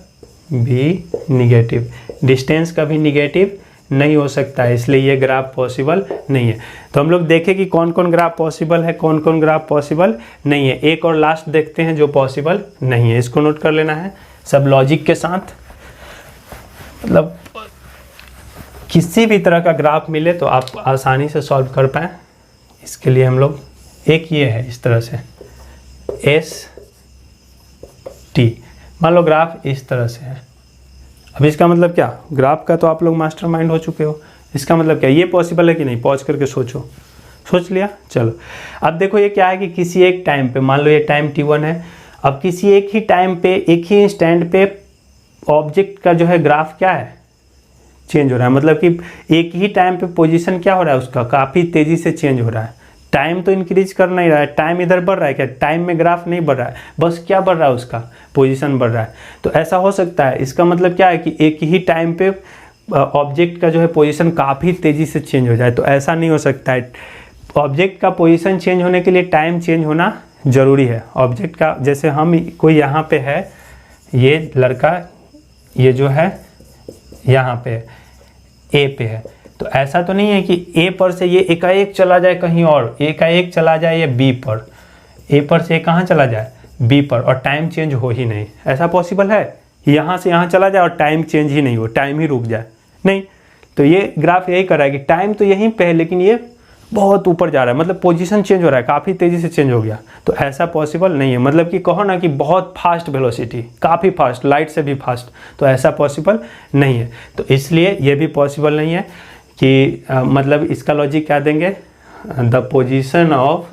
be negative, distance कभी निगेटिव नहीं हो सकता है, इसलिए ये ग्राफ पॉसिबल नहीं है। तो हम लोग देखें कि कौन कौन ग्राफ पॉसिबल है, कौन कौन ग्राफ पॉसिबल नहीं है। एक और लास्ट देखते हैं जो पॉसिबल नहीं है, इसको नोट कर लेना है सब लॉजिक के साथ। मतलब किसी भी तरह का ग्राफ मिले तो आप आसानी से सॉल्व कर पाएँ, इसके लिए हम लोग एक ये है इस तरह से एस टी, मान लो ग्राफ इस तरह से है। अब इसका मतलब क्या, ग्राफ का तो आप लोग मास्टरमाइंड हो चुके हो, इसका मतलब क्या, ये पॉसिबल है कि नहीं, पॉज करके सोचो, सोच लिया। चलो अब देखो ये क्या है कि किसी एक टाइम पे, मान लो ये टाइम t1 है, अब किसी एक ही टाइम पे, एक ही इंस्टेंट पे ऑब्जेक्ट का जो है ग्राफ क्या है, चेंज हो रहा है। मतलब कि एक ही टाइम पे पोजीशन क्या हो रहा है उसका, काफ़ी तेज़ी से चेंज हो रहा है। टाइम तो इंक्रीज कर नहीं रहा है, टाइम इधर बढ़ रहा है क्या, टाइम में ग्राफ नहीं बढ़ रहा है, बस क्या बढ़ रहा है उसका, पोजीशन बढ़ रहा है। तो ऐसा हो सकता है, इसका मतलब क्या है कि एक ही टाइम पे ऑब्जेक्ट का जो है पोजीशन काफ़ी तेज़ी से चेंज हो जाए, तो ऐसा नहीं हो सकता है। ऑब्जेक्ट का पोजीशन चेंज होने के लिए टाइम चेंज होना ज़रूरी है। ऑब्जेक्ट का, जैसे हम कोई यहाँ पे है, ये लड़का ये जो है यहाँ पे ए पे है, तो ऐसा तो नहीं है कि ए पर से ये एकाएक चला जाए कहीं और, एकाएक चला जाए ये बी पर, ए पर से कहाँ चला जाए, बी पर, और टाइम चेंज हो ही नहीं। ऐसा पॉसिबल है यहाँ से यहाँ चला जाए और टाइम चेंज ही नहीं हो, टाइम ही रुक जाए, नहीं। तो ये ग्राफ यही कर रहा है कि टाइम तो यहीं पे है लेकिन ये बहुत ऊपर जा रहा है, मतलब पोजीशन चेंज हो रहा है, काफ़ी तेज़ी से चेंज हो गया। तो ऐसा पॉसिबल नहीं है, मतलब कि कहो ना कि बहुत फास्ट वेलोसिटी, काफ़ी फास्ट, लाइट से भी फास्ट, तो ऐसा पॉसिबल नहीं है। तो इसलिए ये भी पॉसिबल नहीं है कि मतलब इसका लॉजिक क्या देंगे, the position of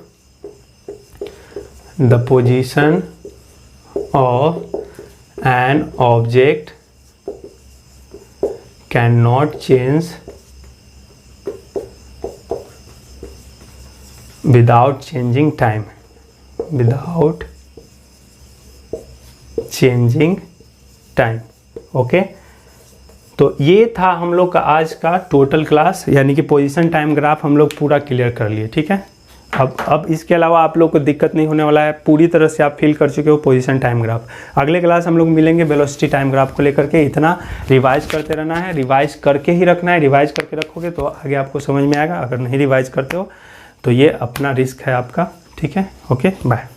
an object can not change without changing time, okay. तो ये था हम लोग का आज का टोटल क्लास, यानी कि पोजीशन टाइम ग्राफ हम लोग पूरा क्लियर कर लिए, ठीक है। अब इसके अलावा आप लोग को दिक्कत नहीं होने वाला है, पूरी तरह से आप फील कर चुके हो पोजीशन टाइम ग्राफ। अगले क्लास हम लोग मिलेंगे वेलोसिटी टाइम ग्राफ को लेकर के। इतना रिवाइज करते रहना है, रिवाइज करके ही रखना है, रिवाइज करके रखोगे तो आगे आपको समझ में आएगा। अगर नहीं रिवाइज करते हो तो ये अपना रिस्क है आपका, ठीक है। Okay, bye.